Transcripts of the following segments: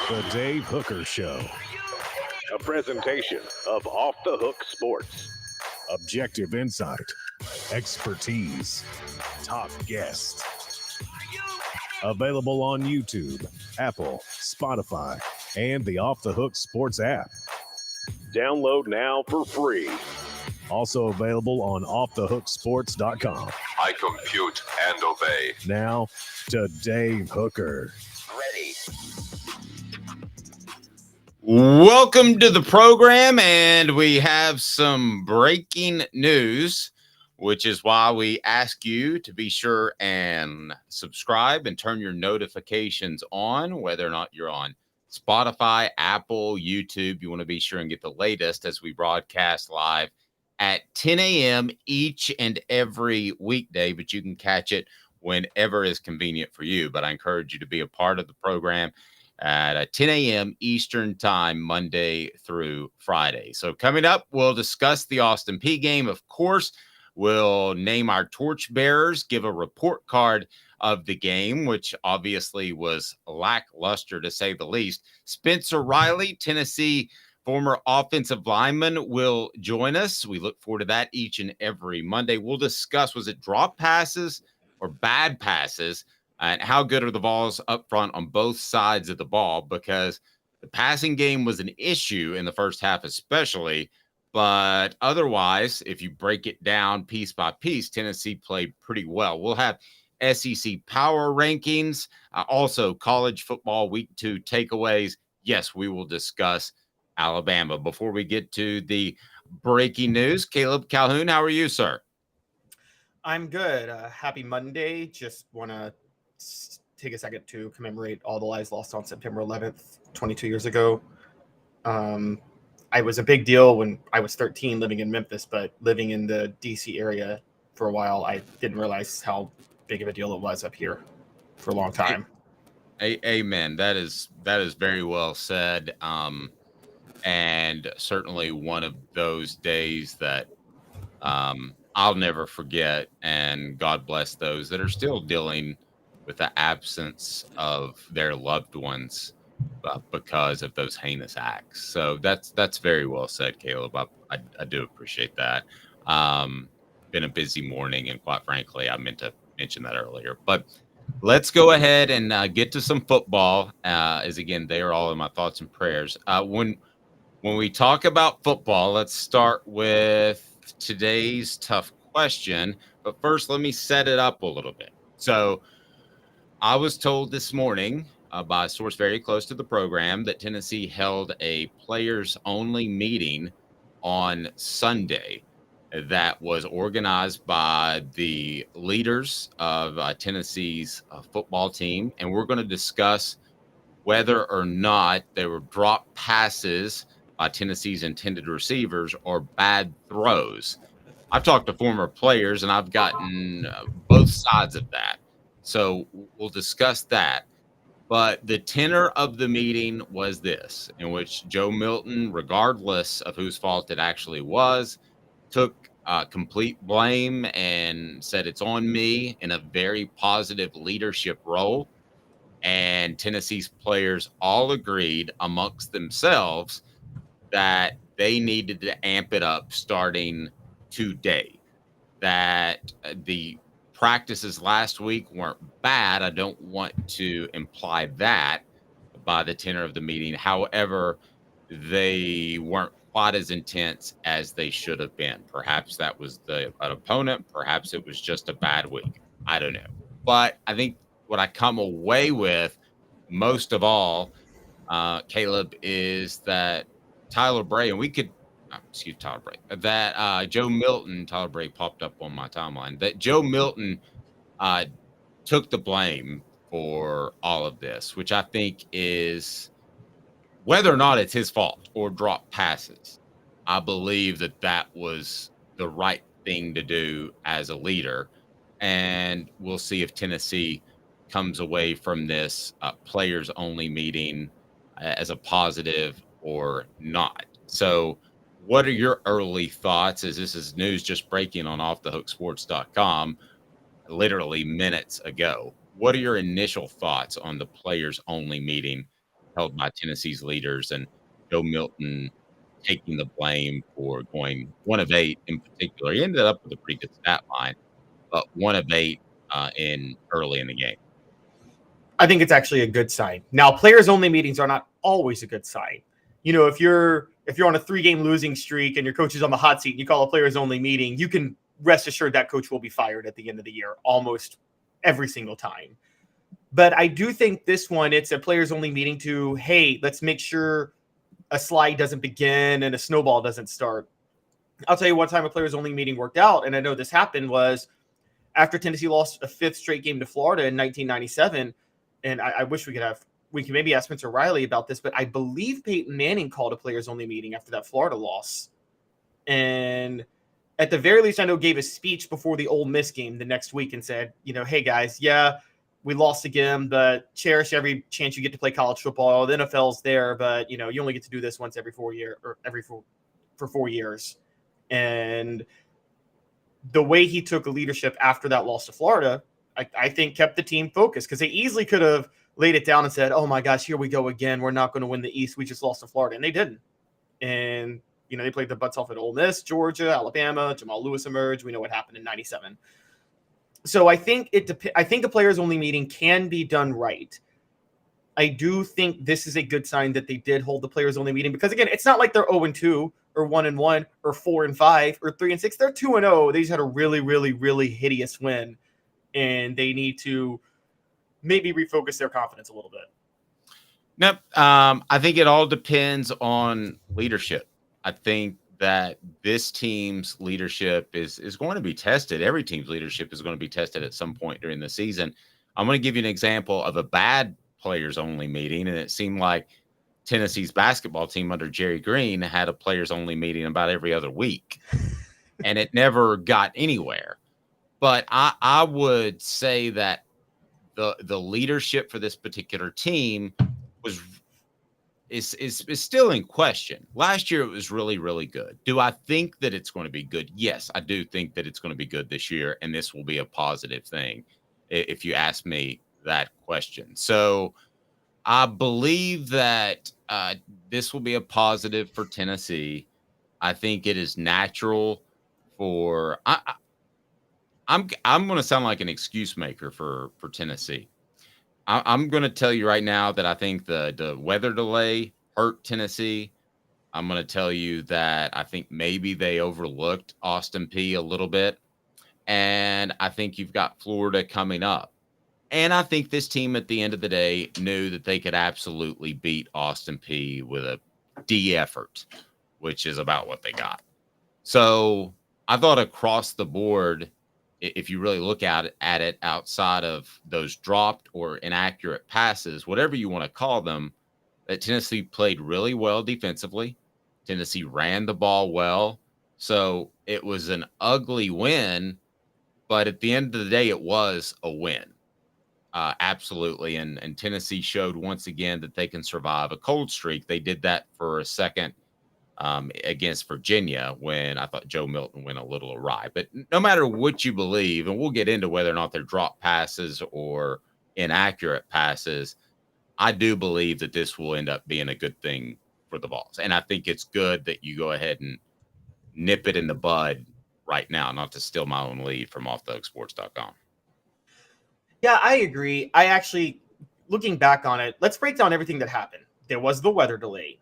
The Dave Hooker Show. A presentation of Off the Hook Sports. Objective insight, expertise, top guests. Available on YouTube, Apple, Spotify, and the Off the Hook Sports app. Download now for free. Also available on offthehooksports.com. I compute and obey. Now to Dave Hooker. Ready. Welcome to the program, and we have some breaking news, which is why we ask you to be sure and subscribe and turn your notifications on, whether or not you're on Spotify, Apple, YouTube. You want to be sure and get the latest as we broadcast live at 10 a.m. each and every weekday, but you can catch it whenever is convenient for you. But I encourage you to be a part of the program at 10 a.m. Eastern time, Monday through Friday. So coming up, we'll discuss the Austin Peay game. Of course, we'll name our torchbearers, give a report card of the game, which obviously was lackluster to say the least. Spencer Riley, Tennessee former offensive lineman, will join us. We look forward to that each and every Monday. We'll discuss, was it drop passes or bad passes? And how good are the Vols up front on both sides of the ball? Because the passing game was an issue in the first half especially. But otherwise, if you break it down piece by piece, Tennessee played pretty well. We'll have SEC power rankings, also college football week 2 takeaways. Yes, we will discuss Alabama. Before we get to the breaking news, Caleb Calhoun, how are you, sir? I'm good. Happy Monday. Just want to take a second to commemorate all the lives lost on September 11th, 22 years ago. I was a big deal when I was 13 living in Memphis, but living in the DC area for a while, I didn't realize how big of a deal it was up here for a long time. Amen. That is very well said. And certainly one of those days that I'll never forget. And God bless those that are still dealing with the absence of their loved ones because of those heinous acts. So that's very well said, Caleb. I do appreciate that. Been a busy morning, and quite frankly, I meant to mention that earlier. But let's go ahead and get to some football. As again, they are all in my thoughts and prayers. When we talk about football, let's start with today's tough question. But first, let me set it up a little bit. So I was told this morning by a source very close to the program that Tennessee held a players-only meeting on Sunday that was organized by the leaders of Tennessee's football team. And we're going to discuss whether or not there were drop passes by Tennessee's intended receivers or bad throws. I've talked to former players, and I've gotten both sides of that. So we'll discuss that. But the tenor of the meeting was this, in which Joe Milton, regardless of whose fault it actually was, took complete blame and said it's on me in a very positive leadership role. And Tennessee's players all agreed amongst themselves that they needed to amp it up starting today. That the practices last week weren't bad. I don't want to imply that by the tenor of the meeting. However, they weren't quite as intense as they should have been. Perhaps that was an opponent. Perhaps it was just a bad week. I don't know. But I think what I come away with most of all, Caleb, is that Tyler Bray, and we could, Tyler Bray, that Joe Milton, Tyler Bray popped up on my timeline, that Joe Milton took the blame for all of this, which I think is, whether or not it's his fault or drop passes, I believe that was the right thing to do as a leader. And we'll see if Tennessee comes away from this players-only meeting as a positive or not. So what are your early thoughts, as this is news just breaking on offthehooksports.com literally minutes ago? What are your initial thoughts on the players-only meeting held by Tennessee's leaders, and Joe Milton taking the blame for going 1 of 8 in particular. He ended up with a pretty good stat line, but 1 of 8 in early in the game. I think it's actually a good sign. Now, players only meetings are not always a good sign. You know, if you're on a 3-game losing streak and your coach is on the hot seat and you call a players only meeting, you can rest assured that coach will be fired at the end of the year almost every single time. But I do think this one, it's a players only meeting to, hey, let's make sure a slide doesn't begin and a snowball doesn't start. I'll tell you one time a players only meeting worked out, and I know this happened, was after Tennessee lost a 5th straight game to Florida in 1997. And I wish we could maybe ask Spencer Riley about this, but I believe Peyton Manning called a players only meeting after that Florida loss. And at the very least, I know gave a speech before the Ole Miss game the next week and said, you know, hey guys, yeah, we lost again, but cherish every chance you get to play college football. The NFL's there, but you know, you only get to do this once every 4 years for 4 years. And the way he took leadership after that loss to Florida, I think kept the team focused, because they easily could have laid it down and said, oh my gosh, here we go again. We're not going to win the East. We just lost to Florida. And they didn't. And, you know, they played their butts off at Ole Miss, Georgia, Alabama. Jamal Lewis emerged. We know what happened in 97. So I think I think a players only meeting can be done right. I do think this is a good sign that they did hold the players only meeting, because again, it's not like they're 0-2 or 1-1 or 4-5 or 3-6. They're 2-0. They just had a really, really, really hideous win. And they need to maybe refocus their confidence a little bit. Nope. I think it all depends on leadership. I think that this team's leadership is going to be tested. Every team's leadership is going to be tested at some point during the season. I'm going to give you an example of a bad players-only meeting, and it seemed like Tennessee's basketball team under Jerry Green had a players-only meeting about every other week, and it never got anywhere. But I would say that the leadership for this particular team is still in question. Last year it was really, really good. Do I think that it's going to be good? Yes, I do think that it's going to be good this year, and this will be a positive thing if you ask me that question. So I believe that this will be a positive for Tennessee. I think it is natural for I'm going to sound like an excuse maker for Tennessee. I'm going to tell you right now that I think the weather delay hurt Tennessee. I'm going to tell you that I think maybe they overlooked Austin Peay a little bit. And I think you've got Florida coming up. And I think this team at the end of the day knew that they could absolutely beat Austin Peay with a D effort, which is about what they got. So I thought across the board, if you really look at it outside of those dropped or inaccurate passes, whatever you want to call them, that Tennessee played really well defensively. Tennessee ran the ball well. So it was an ugly win, but at the end of the day, it was a win. Absolutely. And Tennessee showed once again that they can survive a cold streak. They did that for a second against Virginia when I thought Joe Milton went a little awry. But no matter what you believe, and we'll get into whether or not they're drop passes or inaccurate passes, I do believe that this will end up being a good thing for the Vols. And I think it's good that you go ahead and nip it in the bud right now, not to steal my own lead from offthehooksports.com. Yeah, I agree. I actually, looking back on it, let's break down everything that happened. There was the weather delay.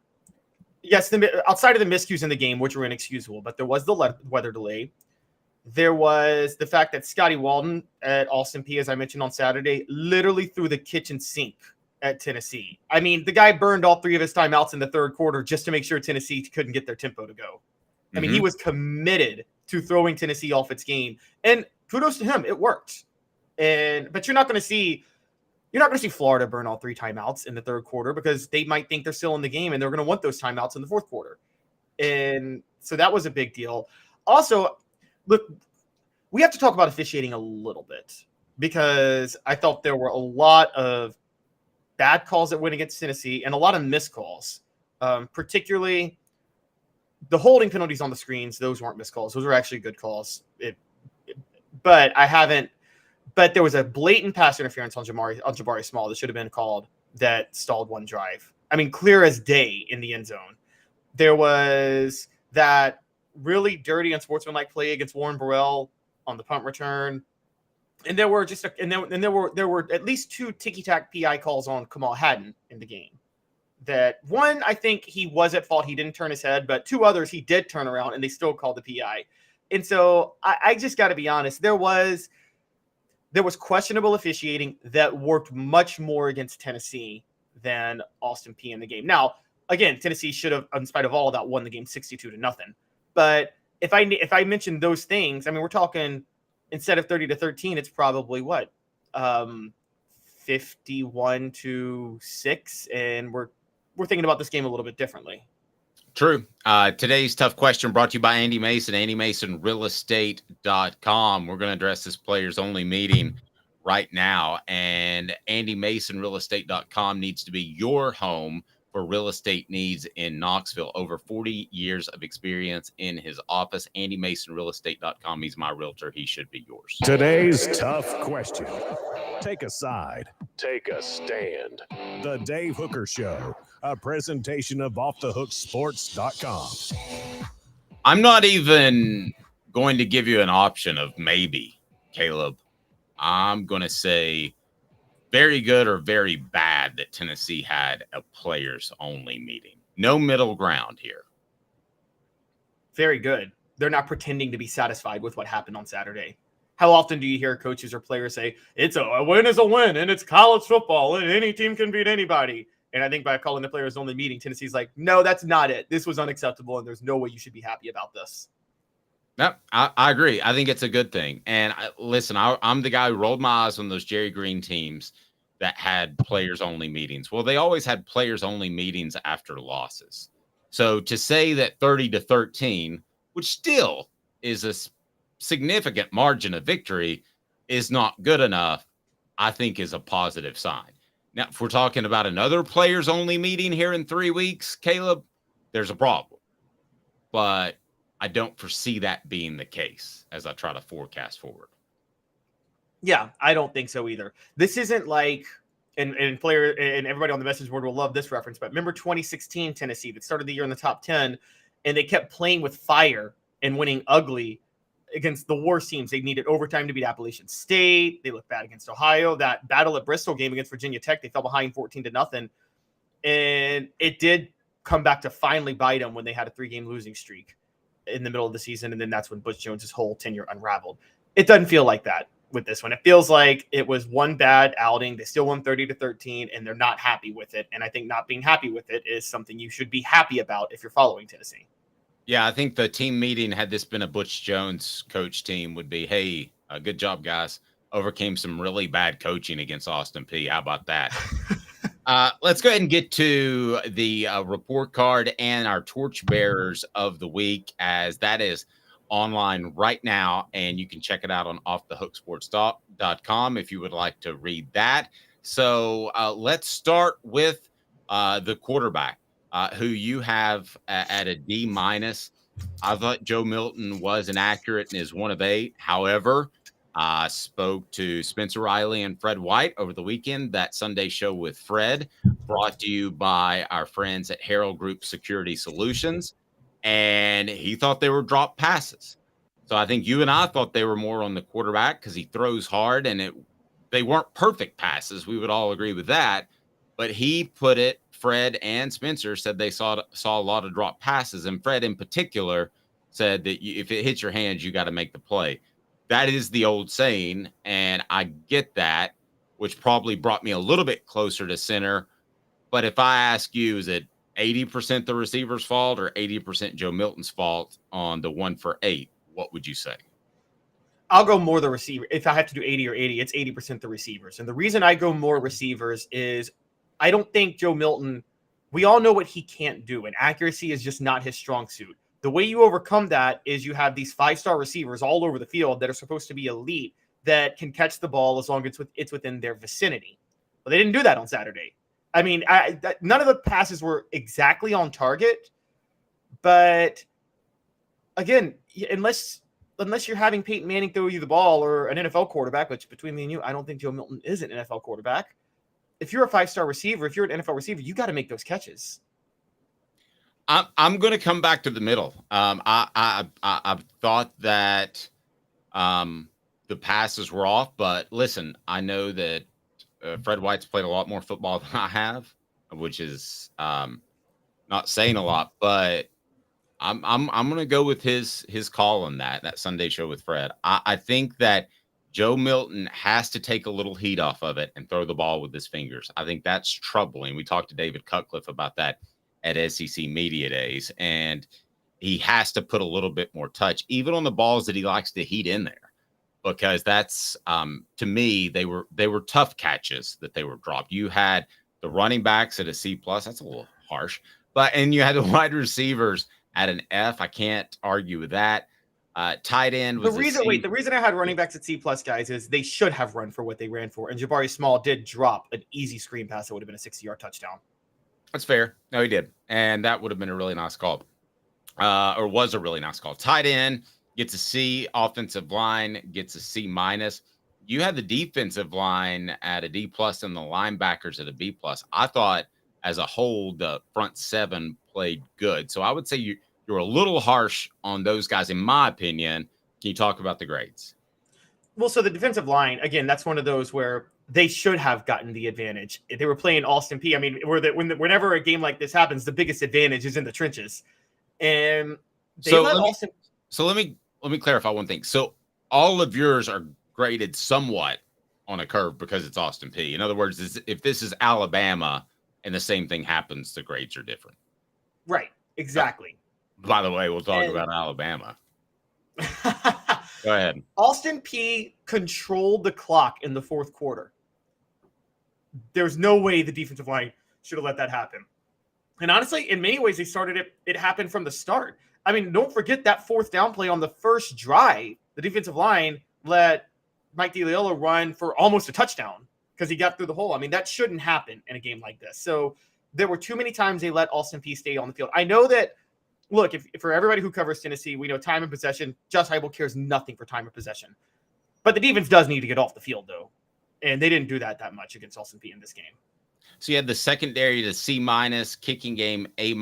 Yes, outside of the miscues in the game, which were inexcusable, but there was the weather delay. There was the fact that Scotty Walden at Austin Peay, as I mentioned on Saturday, literally threw the kitchen sink at Tennessee. I mean, the guy burned all 3 of his timeouts in the third quarter just to make sure Tennessee couldn't get their tempo to go. I mean, he was committed to throwing Tennessee off its game, and kudos to him. It worked. But you're not going to see Florida burn all 3 timeouts in the third quarter, because they might think they're still in the game and they're going to want those timeouts in the fourth quarter. And so that was a big deal. Also, look, we have to talk about officiating a little bit, because I thought there were a lot of bad calls that went against Tennessee and a lot of missed calls, particularly the holding penalties on the screens. Those weren't missed calls. Those were actually good calls. But there was a blatant pass interference on Jabari Small that should have been called that stalled one drive. I mean, clear as day in the end zone. There was that really dirty, unsportsmanlike play against Warren Burrell on the punt return. And there were there were at least 2 ticky-tack PI calls on Kamal Hadden in the game. That one, I think he was at fault. He didn't turn his head, but 2 others he did turn around and they still called the PI. And so I just got to be honest. There was questionable officiating that worked much more against Tennessee than Austin Peay in the game. Now, again, Tennessee should have, in spite of all of that, won the game 62-0. But if I mention those things, I mean, we're talking instead of 30-13, it's probably what 51-6, and we're thinking about this game a little bit differently. True. Today's tough question brought to you by Andy Mason, AndyMasonRealEstate.com. We're going to address this players only meeting right now, and AndyMasonRealEstate.com needs to be your home for real estate needs in Knoxville. Over 40 years of experience in his office. AndyMasonRealEstate.com. He's my realtor. He should be yours. Today's tough question. Take a side. Take a stand. The Dave Hooker Show, a presentation of OffTheHookSports.com. I'm not even going to give you an option of maybe, Caleb. I'm going to say very good or very bad that Tennessee had a players-only meeting. No middle ground here. Very good. They're not pretending to be satisfied with what happened on Saturday. How often do you hear coaches or players say, a win is a win, and it's college football, and any team can beat anybody? And I think by calling the players-only meeting, Tennessee's like, no, that's not it. This was unacceptable, and there's no way you should be happy about this. No, I agree. I think it's a good thing. And listen, I'm the guy who rolled my eyes on those Jerry Green teams that had players-only meetings. Well, they always had players-only meetings after losses. So to say that 30-13, which still is a significant margin of victory, is not good enough, I think is a positive sign. Now, if we're talking about another players-only meeting here in 3 weeks, Caleb, there's a problem. But I don't foresee that being the case as I try to forecast forward. Yeah, I don't think so either. This isn't like, and player and everybody on the message board will love this reference, but remember 2016 Tennessee that started the year in the top 10, and they kept playing with fire and winning ugly against the worst teams. They needed overtime to beat Appalachian State. They looked bad against Ohio. That battle at Bristol game against Virginia Tech, they fell behind 14-0. And it did come back to finally bite them when they had a 3-game losing streak in the middle of the season. And then that's when Butch Jones's whole tenure unraveled. It doesn't feel like that with this one. It feels like it was one bad outing. They still won 30-13, and they're not happy with it. And I think not being happy with it is something you should be happy about if you're following Tennessee. Yeah, I think the team meeting, had this been a Butch Jones coach team, would be, hey, good job, guys. Overcame some really bad coaching against Austin Peay. How about that? Let's go ahead and get to the report card and our torchbearers of the week, as that is online right now, and you can check it out on offthehooksports.com if you would like to read that. So let's start with the quarterback, who you have at a D-. I thought Joe Milton was inaccurate and is 1 of 8. However, I spoke to Spencer Riley and Fred White over the weekend. That Sunday show with Fred, brought to you by our friends at Herald Group Security Solutions. And he thought they were drop passes. So I think you and I thought they were more on the quarterback because he throws hard, and they weren't perfect passes. We would all agree with that. But he put it, Fred and Spencer said they saw a lot of drop passes. And Fred in particular said that if it hits your hands, you got to make the play. That is the old saying, and I get that, which probably brought me a little bit closer to center. But if I ask you, is it 80% the receiver's fault or 80% Joe Milton's fault on the 1 for 8? What would you say? I'll go more the receiver. If I have to do 80 or 80, it's 80% the receivers. And the reason I go more receivers is I don't think Joe Milton, we all know what he can't do, and accuracy is just not his strong suit. The way you overcome that is you have these 5-star receivers all over the field that are supposed to be elite that can catch the ball as long as it's within their vicinity. But they didn't do that on Saturday. I mean, none of the passes were exactly on target, but again, unless you're having Peyton Manning throw you the ball or an NFL quarterback, which between me and you, I don't think Joe Milton is an NFL quarterback. if you're a 5-star receiver, if you're an NFL receiver, you got to make those catches. I'm going to come back to the middle. I thought that the passes were off, but listen, I know that Fred White's played a lot more football than I have, which is not saying a lot, but I'm going to go with his call on that Sunday show with Fred. I think that Joe Milton has to take a little heat off of it and throw the ball with his fingers. I think that's troubling. We talked to David Cutcliffe about that at SEC Media Days, and he has to put a little bit more touch, even on the balls that he likes to heat in there, because that's to me, they were tough catches that they were dropped. You had the running backs at a C+, that's a little harsh, and you had the wide receivers at an F. I can't argue with that. Tight end was the reason I had running backs at C+ guys is they should have run for what they ran for, and Jabari Small did drop an easy screen pass that would have been a 60-yard touchdown. That's fair. No, he did, and that would have been a really nice call, or was a really nice call. Tight end gets a C. Offensive line gets a C-. You had the defensive line at a D+, and the linebackers at a B+. I thought as a whole the front seven played good, so I would say you're a little harsh on those guys, in my opinion. Can you talk about the grades? Well, so the defensive line, again, that's one of those where they should have gotten the advantage. They were playing Austin Peay. I mean, whenever a game like this happens, the biggest advantage is in the trenches. And let me clarify one thing. So all of yours are graded somewhat on a curve because it's Austin Peay. In other words, if this is Alabama and the same thing happens, the grades are different. Right. Exactly. By the way, we'll talk about Alabama. Go ahead. Austin Peay controlled the clock in the fourth quarter. There's no way the defensive line should have let that happen. And honestly, in many ways, they started it. It happened from the start. I mean, don't forget that fourth down play on the first drive. The defensive line let Mike DeLiello run for almost a touchdown because he got through the hole. I mean, that shouldn't happen in a game like this. So there were too many times they let Austin Peay stay on the field. I know that. Look, if for everybody who covers Tennessee, we know time of possession. Josh Heupel cares nothing for time of possession. But the defense does need to get off the field, though. And they didn't do that much against Austin Peay in this game. So you had the secondary to C-, kicking game A-,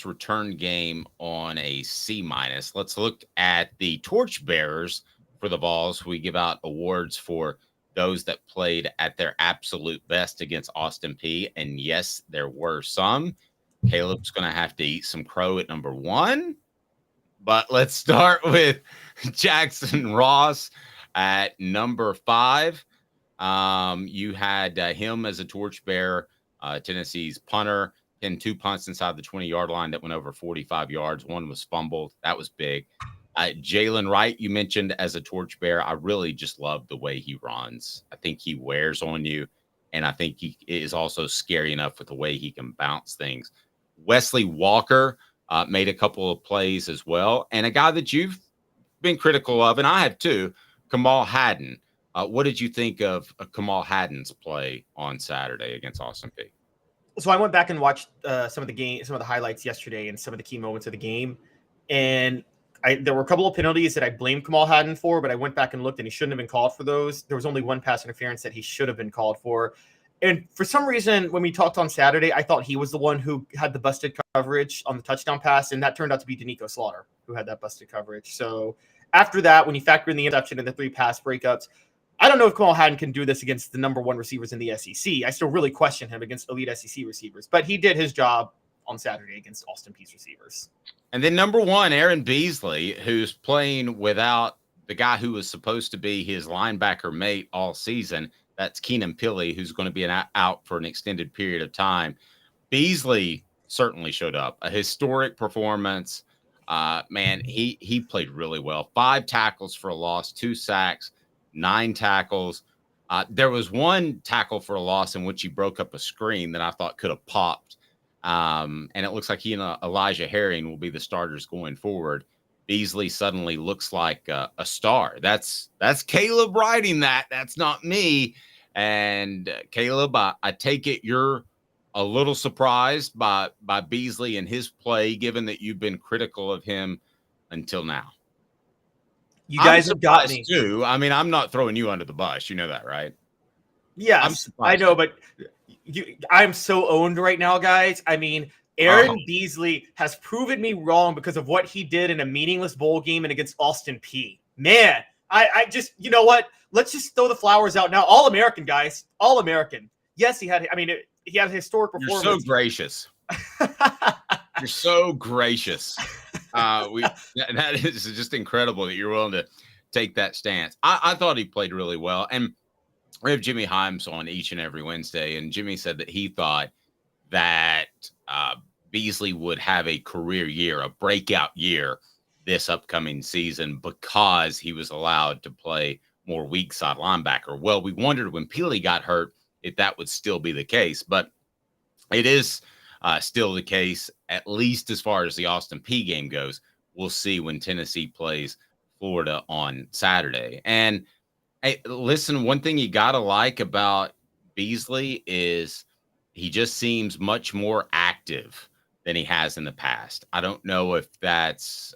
return game on a C-. Let's look at the torchbearers for the Vols. We give out awards for those that played at their absolute best against Austin Peay. And yes, there were some. Caleb's going to have to eat some crow at number 1. But let's start with Jackson Ross at number 5. You had him as a torchbearer, Tennessee's punter, pinned 2 punts inside the 20-yard line that went over 45 yards. One was fumbled. That was big. Jalen Wright, you mentioned as a torchbearer. I really just love the way he runs. I think he wears on you, and I think he is also scary enough with the way he can bounce things. Wesley Walker made a couple of plays as well. And a guy that you've been critical of, and I have too, Kamal Hadden. What did you think of Kamal Hadden's play on Saturday against Austin Peay? So I went back and watched some of the highlights yesterday and some of the key moments of the game. And there were a couple of penalties that I blamed Kamal Hadden for, but I went back and looked and he shouldn't have been called for those. There was only one pass interference that he should have been called for. And for some reason, when we talked on Saturday, I thought he was the one who had the busted coverage on the touchdown pass, and that turned out to be Danico Slaughter, who had that busted coverage. So after that, when you factor in the interception and the 3 pass breakups, I don't know if Kamal Hadden can do this against the number 1 receivers in the SEC. I still really question him against elite SEC receivers, but he did his job on Saturday against Austin Peay's receivers. And then number 1, Aaron Beasley, who's playing without the guy who was supposed to be his linebacker mate all season. That's Keenan Pili, who's going to be out for an extended period of time. Beasley certainly showed up. A historic performance. Man, he played really well. 5 tackles for a loss, 2 sacks, 9 tackles. There was 1 tackle for a loss in which he broke up a screen that I thought could have popped. And it looks like he and Elijah Herring will be the starters going forward. Beasley suddenly looks like a star. That's Caleb writing that. That's not me. And Caleb, I take it you're a little surprised by Beasley and his play, given that you've been critical of him until now. You guys have got me too. I mean, I'm not throwing you under the bus. You know that, right? Yes, I know, but I'm so owned right now, guys. I mean, Aaron Beasley has proven me wrong because of what he did in a meaningless bowl game and against Austin Peay. Man, I just, you know what? Let's just throw the flowers out now. All American, guys. All American. Yes, he had a historic performance. You're so gracious. You're so gracious. That is just incredible that you're willing to take that stance. I thought he played really well. And we have Jimmy Himes on each and every Wednesday, and Jimmy said that he thought that Beasley would have a career year, a breakout year this upcoming season because he was allowed to play more weak side linebacker. Well, we wondered when Peely got hurt if that would still be the case, but it is still the case, at least as far as the Austin Peay game goes. We'll see when Tennessee plays Florida on Saturday. And hey, listen, one thing you got to like about Beasley is he just seems much more active than he has in the past. I don't know if that's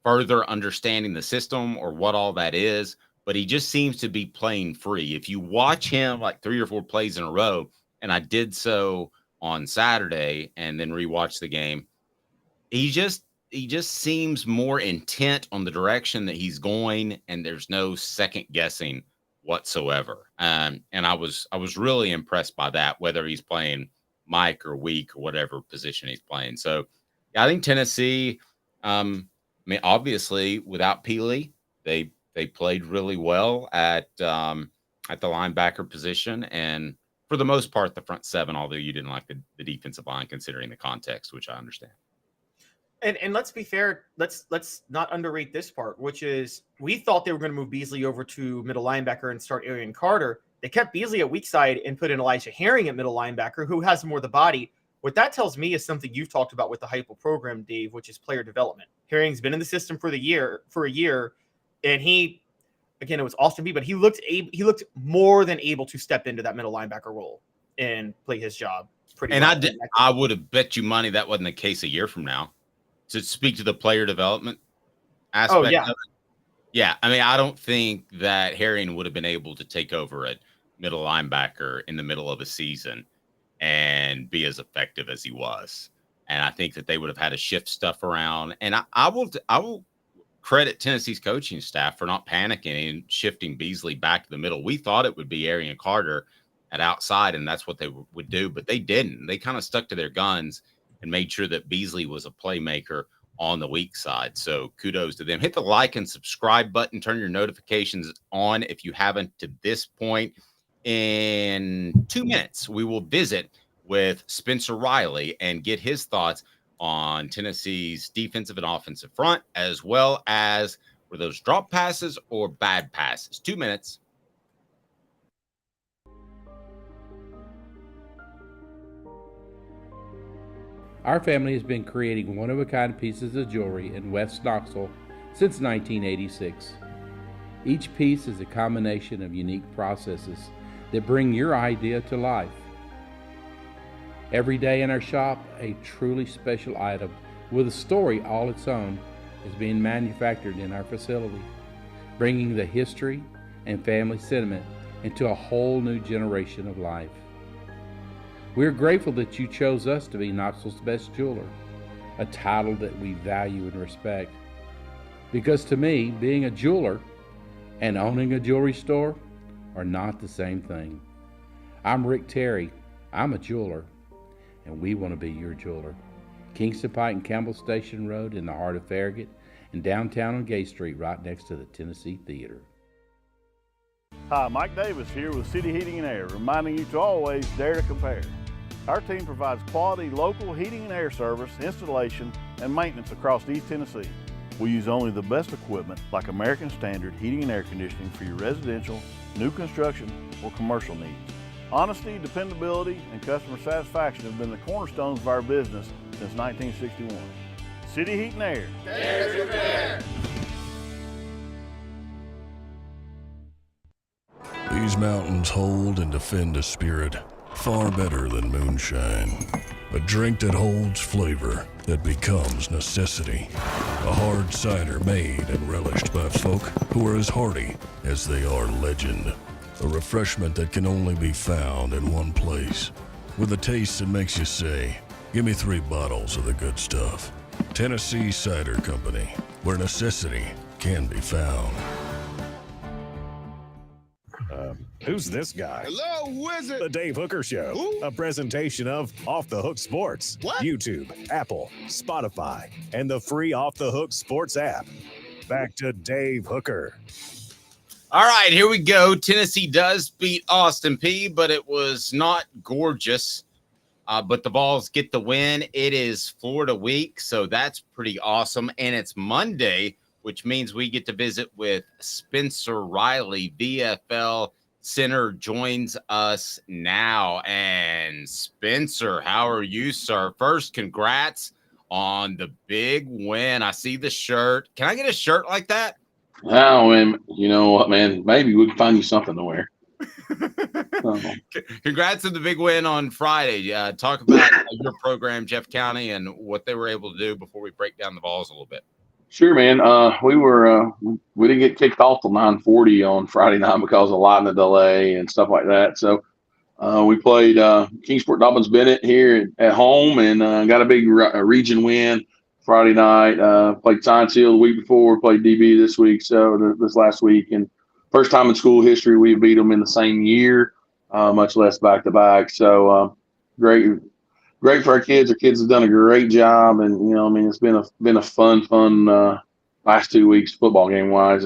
further understanding the system or what all that is, but he just seems to be playing free. If you watch him like 3 or 4 plays in a row, and I did so on Saturday and then rewatch the game, he just seems more intent on the direction that he's going, and there's no second guessing whatsoever. And I was really impressed by that, whether he's playing Mike or weak or whatever position he's playing. So yeah, I think Tennessee, obviously without Peely, they played really well at the linebacker position, and for the most part, the front seven, although you didn't like the defensive line considering the context, which I understand. And let's be fair, let's not underrate this part, which is we thought they were going to move Beasley over to middle linebacker and start Arian Carter. They kept Beasley at weak side and put in Elijah Herring at middle linebacker, who has more of the body. What that tells me is something you've talked about with the Hypo program, Dave, which is player development. Herring's been in the system for a year, and he, again, it was Austin Peay, but he looked more than able to step into that middle linebacker role and play his job pretty well. And I would have bet you money that wasn't the case a year from now. To speak to the player development aspect of it. Yeah, I don't think that Herring would have been able to take over at middle linebacker in the middle of a season and be as effective as he was. And I think that they would have had to shift stuff around. And I will credit Tennessee's coaching staff for not panicking and shifting Beasley back to the middle. We thought it would be Arian Carter at outside, and that's what they would do, but they didn't. They kind of stuck to their guns and made sure that Beasley was a playmaker on the weak side. So kudos to them. Hit the like and subscribe button. Turn your notifications on if you haven't to this point. In 2 minutes, we will visit with Spencer Riley and get his thoughts on Tennessee's defensive and offensive front, as well as were those drop passes or bad passes. 2 minutes. Our family has been creating one-of-a-kind pieces of jewelry in West Knoxville since 1986. Each piece is a combination of unique processes that bring your idea to life. Every day in our shop, a truly special item with a story all its own is being manufactured in our facility, bringing the history and family sentiment into a whole new generation of life. We're grateful that you chose us to be Knoxville's best jeweler, a title that we value and respect. Because to me, being a jeweler and owning a jewelry store are not the same thing. I'm Rick Terry. I'm a jeweler, and we want to be your jeweler. Kingston Pike and Campbell Station Road in the heart of Farragut, and downtown on Gay Street right next to the Tennessee Theater. Hi, Mike Davis here with City Heating and Air, reminding you to always dare to compare. Our team provides quality local heating and air service, installation, and maintenance across East Tennessee. We use only the best equipment like American Standard heating and air conditioning for your residential, new construction, or commercial needs. Honesty, dependability, and customer satisfaction have been the cornerstones of our business since 1961. City Heat and Air. Dare to compare. These mountains hold and defend a spirit far better than moonshine. A drink that holds flavor that becomes necessity. A hard cider made and relished by folk who are as hearty as they are legend. a refreshment that can only be found in one place, with a taste that makes you say, give me 3 bottles of the good stuff. Tennessee Cider Company, where necessity can be found. Who's this guy? Hello, who is it? The Dave Hooker Show, Who? a presentation of Off the Hook Sports. What? YouTube, Apple, Spotify, and the free Off the Hook Sports app. Back to Dave Hooker. All right, here we go. Tennessee does beat Austin Peay, but it was not gorgeous. But the Vols get the win. It is Florida week, so that's pretty awesome. And it's Monday, which means we get to visit with Spencer Riley, VFL Center, joins us now. And Spencer, how are you, sir? First, congrats on the big win. I see the shirt. Can I get a shirt like that? Oh, man, you know what, man? Maybe we can find you something to wear. Congrats on the big win on Friday. Talk about your program, Jeff County, and what they were able to do before we break down the Vols a little bit. Sure, man. We didn't get kicked off till 9:40 on Friday night because of lightning delay and stuff like that. So we played Kingsport Dobbins Bennett here at home and got a big region win Friday night. Played Science Hill the week before, played DB this week, so this last week. And first time in school history we beat them in the same year, much less back-to-back. So great for our kids. Our kids have done a great job, and it's been a fun last 2 weeks football game wise,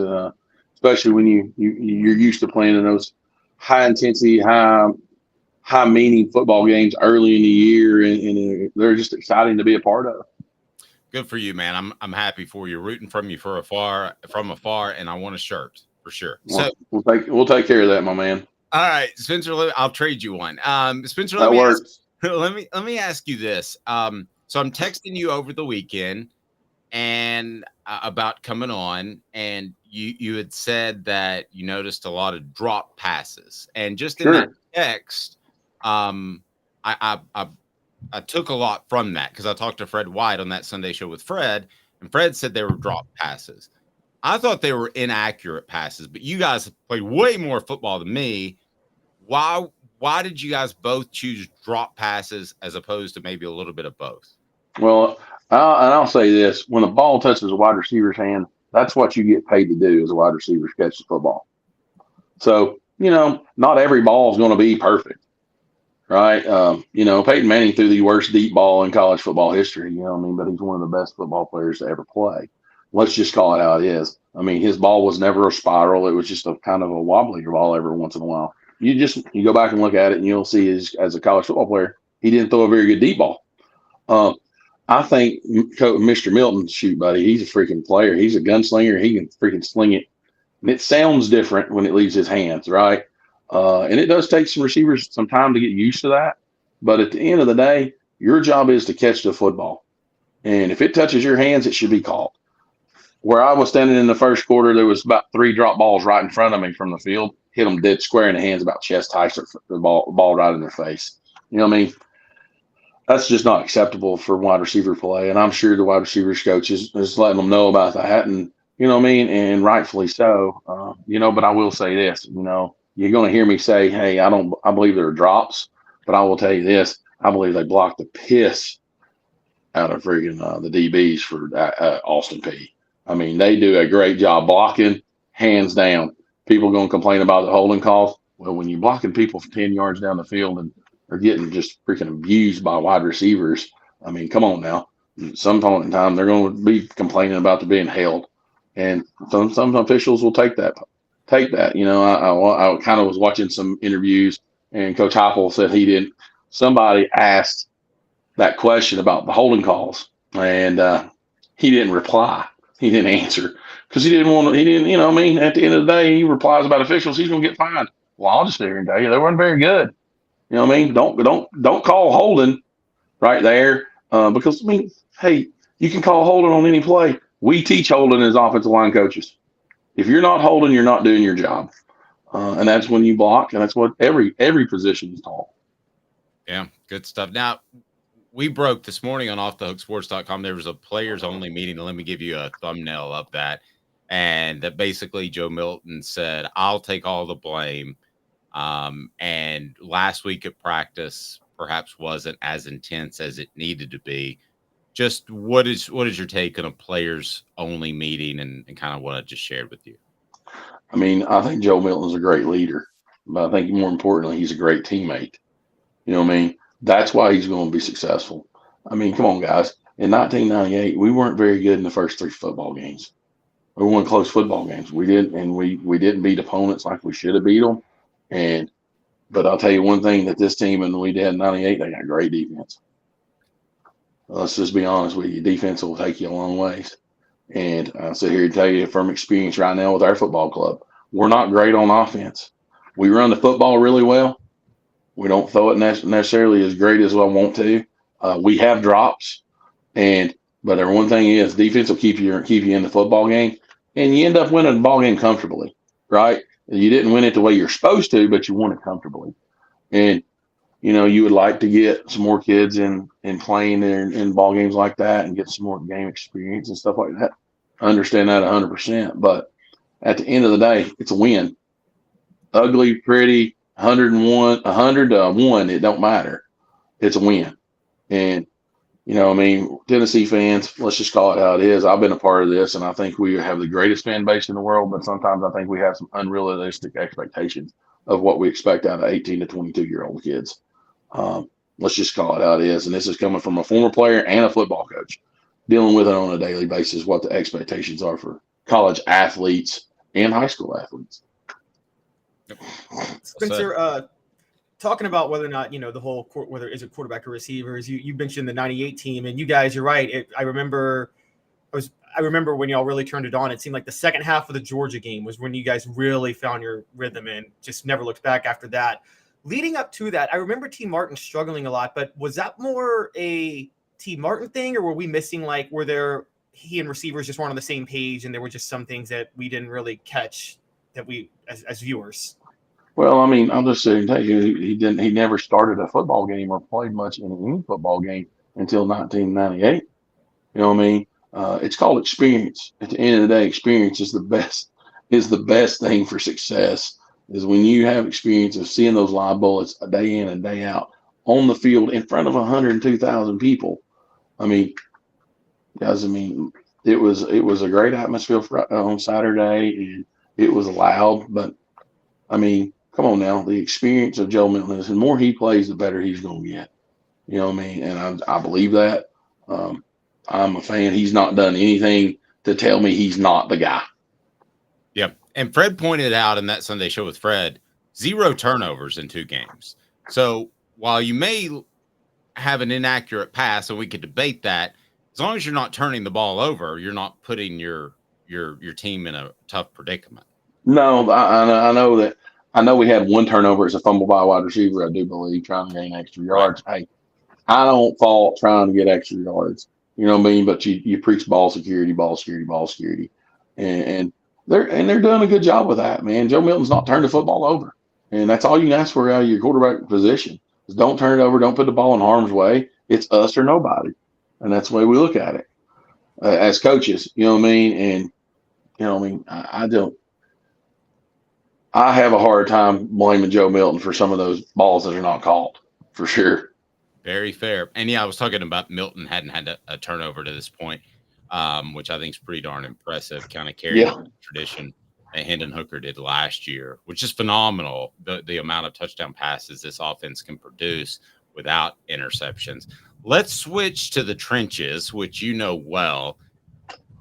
especially when you're used to playing in those high intensity, high meaning football games early in the year, and they're just exciting to be a part of. Good for you, man. I'm happy for you. Rooting from you from afar, and I want a shirt for sure. So we'll take care of that, my man. All right, Spencer, I'll trade you one. Spencer, that works. Let me ask you this. So I'm texting you over the weekend and about coming on, and you had said that you noticed a lot of drop passes, and just in that text, I took a lot from that because I talked to Fred White on that Sunday show with Fred, and Fred said they were drop passes. I thought they were inaccurate passes, but you guys played way more football than me. Why did you guys both choose drop passes as opposed to maybe a little bit of both? Well, I'll say this. When the ball touches a wide receiver's hand, that's what you get paid to do as a wide receiver, catch the football. So, not every ball is going to be perfect, right? Peyton Manning threw the worst deep ball in college football history, but he's one of the best football players to ever play. Let's just call it how it is. His ball was never a spiral. It was just a kind of a wobbly ball every once in a while. You go back and look at it, and you'll see as a college football player, he didn't throw a very good deep ball. I think Mr. Milton, shoot, buddy, he's a freaking player. He's a gunslinger. He can freaking sling it. And it sounds different when it leaves his hands, right? And it does take some receivers some time to get used to that. But at the end of the day, your job is to catch the football. And if it touches your hands, it should be called. Where I was standing in the first quarter, there was about 3 drop balls right in front of me from the field. Hit them dead square in the hands, about chest height, the ball right in their face. You know what I mean? That's just not acceptable for wide receiver play. And I'm sure the wide receivers coach is letting them know about that. And, you know what I mean? And rightfully so. But I will say this, you're going to hear me say, hey, I believe there are drops, but I will tell you this. I believe they blocked the piss out of freaking the DBs for Austin Peay. They do a great job blocking, hands down. People going to complain about the holding calls. Well, when you're blocking people for 10 yards down the field and they're getting just freaking abused by wide receivers, come on now. At some point in time, they're going to be complaining about them being held. And some officials will take that. I kind of was watching some interviews, and Coach Heupel said he didn't. Somebody asked that question about the holding calls, and he didn't reply. He didn't answer because he didn't want to. He didn't, at the end of the day, he replies about officials, he's going to get fined. Well, I'll just sit here and tell you, they weren't very good. Don't call holding right there because, hey, you can call holding on any play. We teach holding as offensive line coaches. If you're not holding, you're not doing your job. And that's when you block, and that's what every position is taught. Yeah, good stuff. Now, we broke this morning on offthehooksports.com. There was a players-only meeting. Let me give you a thumbnail of that. And that basically Joe Milton said, I'll take all the blame. And last week at practice perhaps wasn't as intense as it needed to be. Just what is your take on a players only meeting and kind of what I just shared with you? I mean, I think Joe Milton's a great leader, but I think more importantly, he's a great teammate. You know what I mean? That's why he's going to be successful. I mean, come on, guys. In 1998, we weren't very good in the first 3 football games. We won close football games. We didn't, and we didn't beat opponents like we should have beat them. But I'll tell you one thing that this team and we did in 98, they got great defense. Let's just be honest with you. Defense will take you a long ways. And I sit here to tell you from experience right now with our football club, we're not great on offense. We run the football really well. We don't throw it necessarily as great as I want to. We have drops, but the one thing is defense will keep you in the football game, and you end up winning the ball game comfortably, right? You didn't win it the way you're supposed to, but you won it comfortably. And you would like to get some more kids in playing in ball games like that and get some more game experience and stuff like that. I understand that 100%, but at the end of the day, it's a win. Ugly, pretty, 101, 100 to 1, it don't matter. It's a win. And, Tennessee fans, let's just call it how it is. I've been a part of this, and I think we have the greatest fan base in the world, but sometimes I think we have some unrealistic expectations of what we expect out of 18 to 22-year-old kids. Let's just call it how it is. And this is coming from a former player and a football coach, dealing with it on a daily basis, what the expectations are for college athletes and high school athletes. Spencer, talking about whether or not, the whole whether is it quarterback or receivers, you mentioned the 98 team, and you guys, you're right. I remember when y'all really turned it on. It seemed like the second half of the Georgia game was when you guys really found your rhythm and just never looked back after that. Leading up to that, I remember T. Martin struggling a lot, but was that more a T. Martin thing, or were we missing, he and receivers just weren't on the same page and there were just some things that we didn't really catch that we as viewers? Well, I mean, I'll just say, tell you, he never started a football game or played much in any football game until 1998. You know what I mean? It's called experience. At the end of the day, experience is the best thing for success. Is when you have experience of seeing those live bullets a day in and day out on the field in front of 102,000 people. I mean, guys, it was a great atmosphere on Saturday, and it was loud. But come on now, the experience of Joe Milton is the more he plays, the better he's going to get. You know what I mean? And I believe that. I'm a fan. He's not done anything to tell me he's not the guy. Yep. And Fred pointed out in that Sunday show with Fred, 0 turnovers in 2 games. So while you may have an inaccurate pass, and we could debate that, as long as you're not turning the ball over, you're not putting your team in a tough predicament. No, I know that. I know we had 1 turnover as a fumble by a wide receiver, I do believe, trying to gain extra yards. Right. Hey, I don't fault trying to get extra yards. You know what I mean? But you preach ball security. And they're doing a good job with that, man. Joe Milton's not turned the football over. And that's all you can ask for out of your quarterback position is don't turn it over. Don't put the ball in harm's way. It's us or nobody. And that's the way we look at it as coaches. You know what I mean? And, I have a hard time blaming Joe Milton for some of those balls that are not called, for sure. Very fair. And I was talking about Milton hadn't had a turnover to this point, which I think is pretty darn impressive, kind of carrying the tradition that Hendon Hooker did last year, which is phenomenal, the amount of touchdown passes this offense can produce without interceptions. Let's switch to the trenches, which you know well.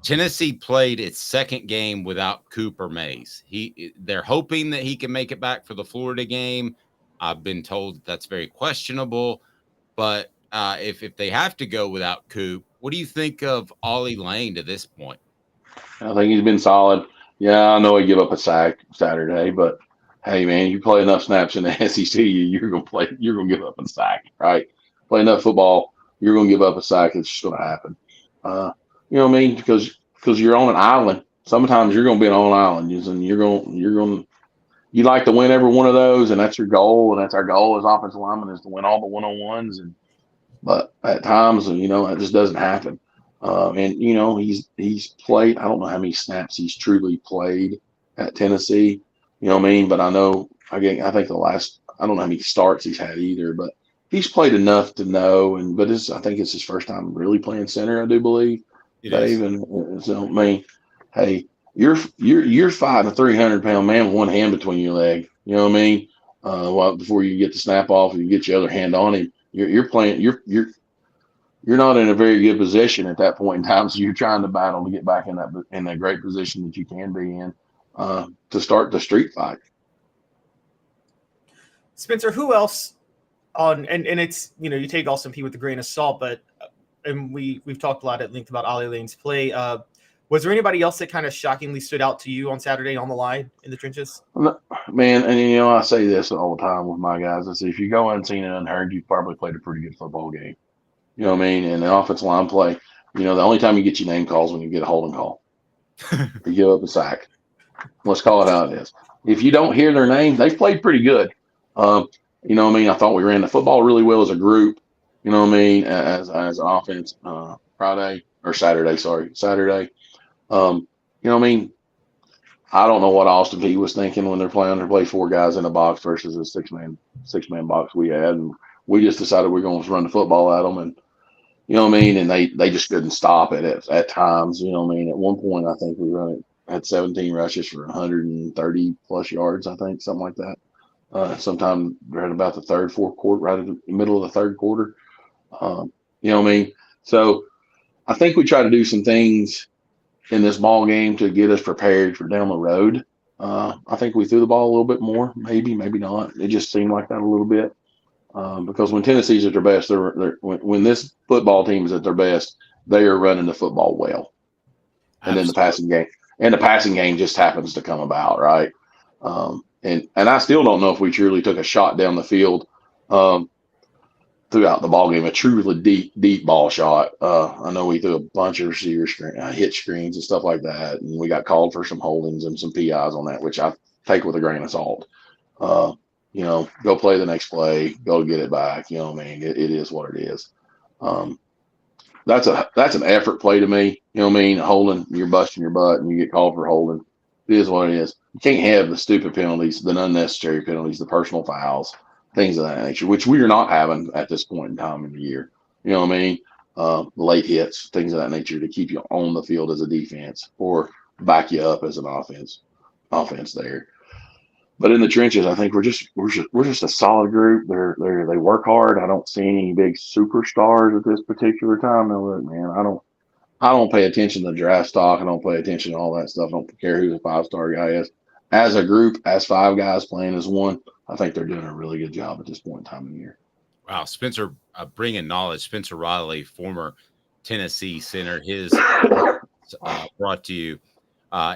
Tennessee played its second game without Cooper Mays. They're hoping that he can make it back for the Florida game. I've been told that's very questionable. But if they have to go without Coop, what do you think of Ollie Lane to this point? I think he's been solid. Yeah, I know he gave up a sack Saturday, but hey, man, you play enough snaps in the SEC, you're gonna give up a sack, right? Play enough football, you're gonna give up a sack. It's just gonna happen. You know what I mean? Because you're on an island. Sometimes you're gonna be on an island, and you like to win every one of those, and that's your goal, and that's our goal as offensive linemen is to win all the one-on-ones. But at times, that just doesn't happen. He's played. I don't know how many snaps he's truly played at Tennessee. You know what I mean? But I know I think I don't know how many starts he's had either, but he's played enough to know. But I think it's his first time really playing center, I do believe, Dave. And so, I mean, hey, you're fighting a 300-pound man with one hand between your leg. You know what I mean? Before you get the snap off, and you get your other hand on him, you're playing. You're not in a very good position at that point in time. So you're trying to battle to get back in that great position that you can be in to start the street fight. Spencer, who else and it's, you take Austin Peay with a grain of salt, but and we've talked a lot at length about Ollie Lane's play. Was there anybody else that kind of shockingly stood out to you on Saturday on the line in the trenches? Man, and I say this all the time with my guys. I say, if you go unseen and unheard, you've probably played a pretty good football game. You know what I mean? And the offensive line play, the only time you get your name calls when you get a holding call. You give up a sack. Let's call it how it is. If you don't hear their name, they've played pretty good. You know what I mean? I thought we ran the football really well as a group, you know what I mean, as an offense Saturday. You know what I mean? I don't know what Austin Peay was thinking when they're playing. They play 4 guys in a box versus a six-man box we had. And we just decided we're going to run the football at them. And, you know what I mean? And they just couldn't stop it at times. You know what I mean? At one point, I think we had 17 rushes for 130-plus yards, I think, something like that. Sometime right about the fourth quarter, right in the middle of the third quarter. You know what I mean? So I think we try to do some things in this ball game to get us prepared for down the road. I think we threw the ball a little bit more, maybe not. It just seemed like that a little bit. Because when Tennessee's at their best, when this football team is at their best, they are running the football well. And then the passing game just happens to come about, right? And I still don't know if we truly took a shot down the field throughout the ball game, a truly deep ball shot. I know we threw a bunch of receiver hit screens and stuff like that, and we got called for some holdings and some PIs on that, which I take with a grain of salt. Go play the next play, go get it back. You know what I mean? It is what it is. That's an effort play to me. You know what I mean? Holding, you're busting your butt and you get called for holding. It is what it is. You can't have the stupid penalties, the unnecessary penalties, the personal fouls, things of that nature, which we are not having at this point in time in the year. You know what I mean? Late hits, things of that nature to keep you on the field as a defense or back you up as an offense there. But in the trenches, I think we're just a solid group. They work hard. I don't see any big superstars at this particular time. Now, look, man, I don't pay attention to draft stock. I don't pay attention to all that stuff. I don't care who the 5-star guy is. As a group, as 5 guys playing as one, I think they're doing a really good job at this point in time in the year. Wow, Spencer, bringing knowledge. Spencer Riley, former Tennessee center, his brought to you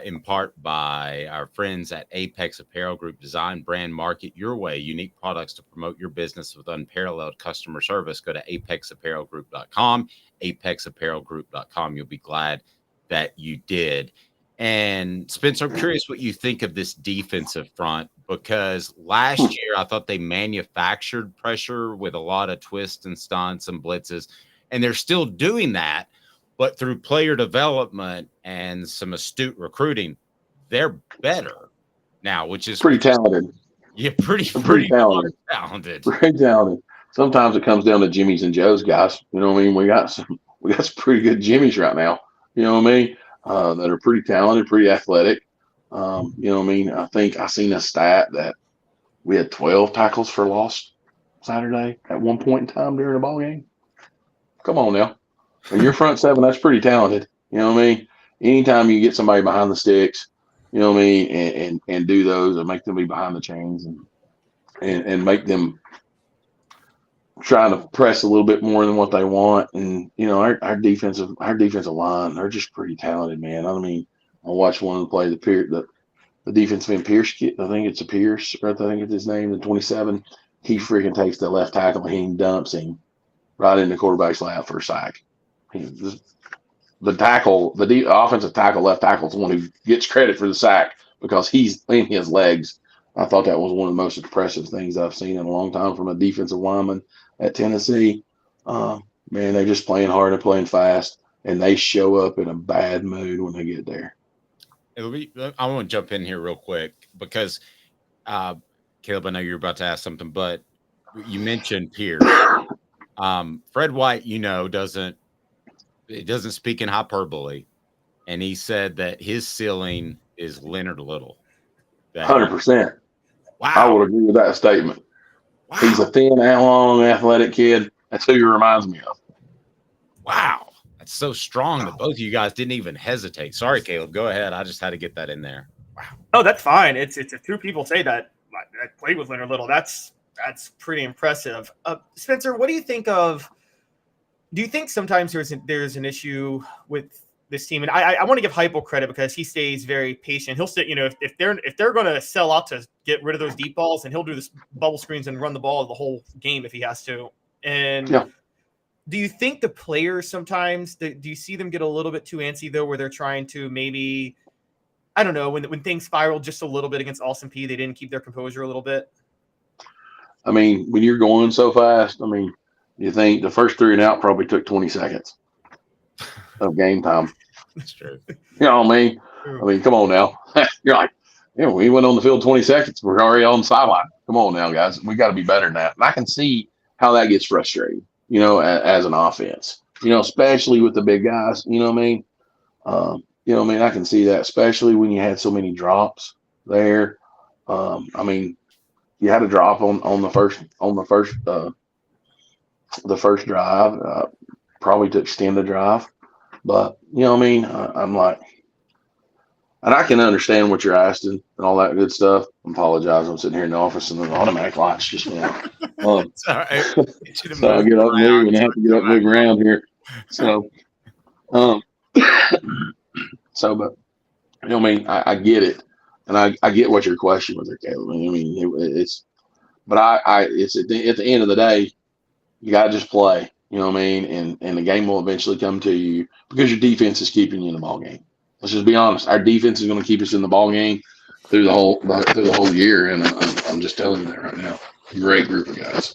in part by our friends at Apex Apparel Group. Design, brand, market your way. Unique products to promote your business with unparalleled customer service. Go to apexapparelgroup.com, apexapparelgroup.com. You'll be glad that you did. And Spencer, I'm curious what you think of this defensive front, because last year I thought they manufactured pressure with a lot of twists and stunts and blitzes, and they're still doing that. But through player development and some astute recruiting, they're better now, which is pretty talented. Yeah, pretty talented. Pretty talented. Sometimes it comes down to Jimmy's and Joe's guys. You know what I mean? We got some pretty good Jimmys right now. You know what I mean? That are pretty talented, pretty athletic. You know what I mean? I think I seen a stat that we had 12 tackles for loss Saturday at one point in time during the ball game. Come on now. When you're front seven, that's pretty talented. You know what I mean? Anytime you get somebody behind the sticks, you know what I mean, and do those and make them be behind the chains and make them trying to press a little bit more than what they want. And, our defensive line, they're just pretty talented, man. I mean, I watched one of them play the defensive end Pierce. I think it's a Pierce, right? I think it's his name, the 27. He freaking takes the left tackle and he dumps him right in the quarterback's lap for a sack. The offensive tackle, left tackle, is the one who gets credit for the sack because he's in his legs. I thought that was one of the most impressive things I've seen in a long time from a defensive lineman at Tennessee. Man, they're just playing hard and playing fast, and they show up in a bad mood when they get there. I want to jump in here real quick because Caleb, I know you're about to ask something, but you mentioned Pierce. Fred White, doesn't speak in hyperbole, and he said that his ceiling is Leonard Little. 100%. Wow. I would agree with that statement. Wow. He's a thin, long, athletic kid. That's who he reminds me of. Wow. That's so strong that both of you guys didn't even hesitate. Sorry, Caleb. Go ahead. I just had to get that in there. Wow. Oh, that's fine. It's if two people say that played with Leonard Little, that's pretty impressive. Spencer, what do you think of? Do you think sometimes there's an issue with this team? And I want to give Heupel credit because he stays very patient. He'll sit, if they're going to sell out to get rid of those deep balls, and he'll do this bubble screens and run the ball the whole game if he has to. And yeah. Do you think the players sometimes, do you see them get a little bit too antsy though, where they're trying to maybe, I don't know, when things spiraled just a little bit against Austin Peay, they didn't keep their composure a little bit? I mean, when you're going so fast, you think the first 3 and out probably took 20 seconds of game time. That's true. You know what I mean? I mean, come on now. You're like, we went on the field 20 seconds. We're already on the sideline. Come on now, guys. We got to be better than that. And I can see how that gets frustrating, as an offense, especially with the big guys, you know what I mean? I can see that, especially when you had so many drops there. You had a drop on the first drive, probably to extend the drive. But, I'm like, and I can understand what you're asking and all that good stuff. I apologize. I'm sitting here in the office and the automatic lights just went out. It's all right. So I get up and move and I have to get up and move around here. So, but, I get it. And I get what your question was there, Caleb. It's at the end of the day, you got to just play, and the game will eventually come to you because your defense is keeping you in the ball game. Let's just be honest. Our defense is going to keep us in the ball game through the whole year, and I'm just telling you that right now. Great group of guys.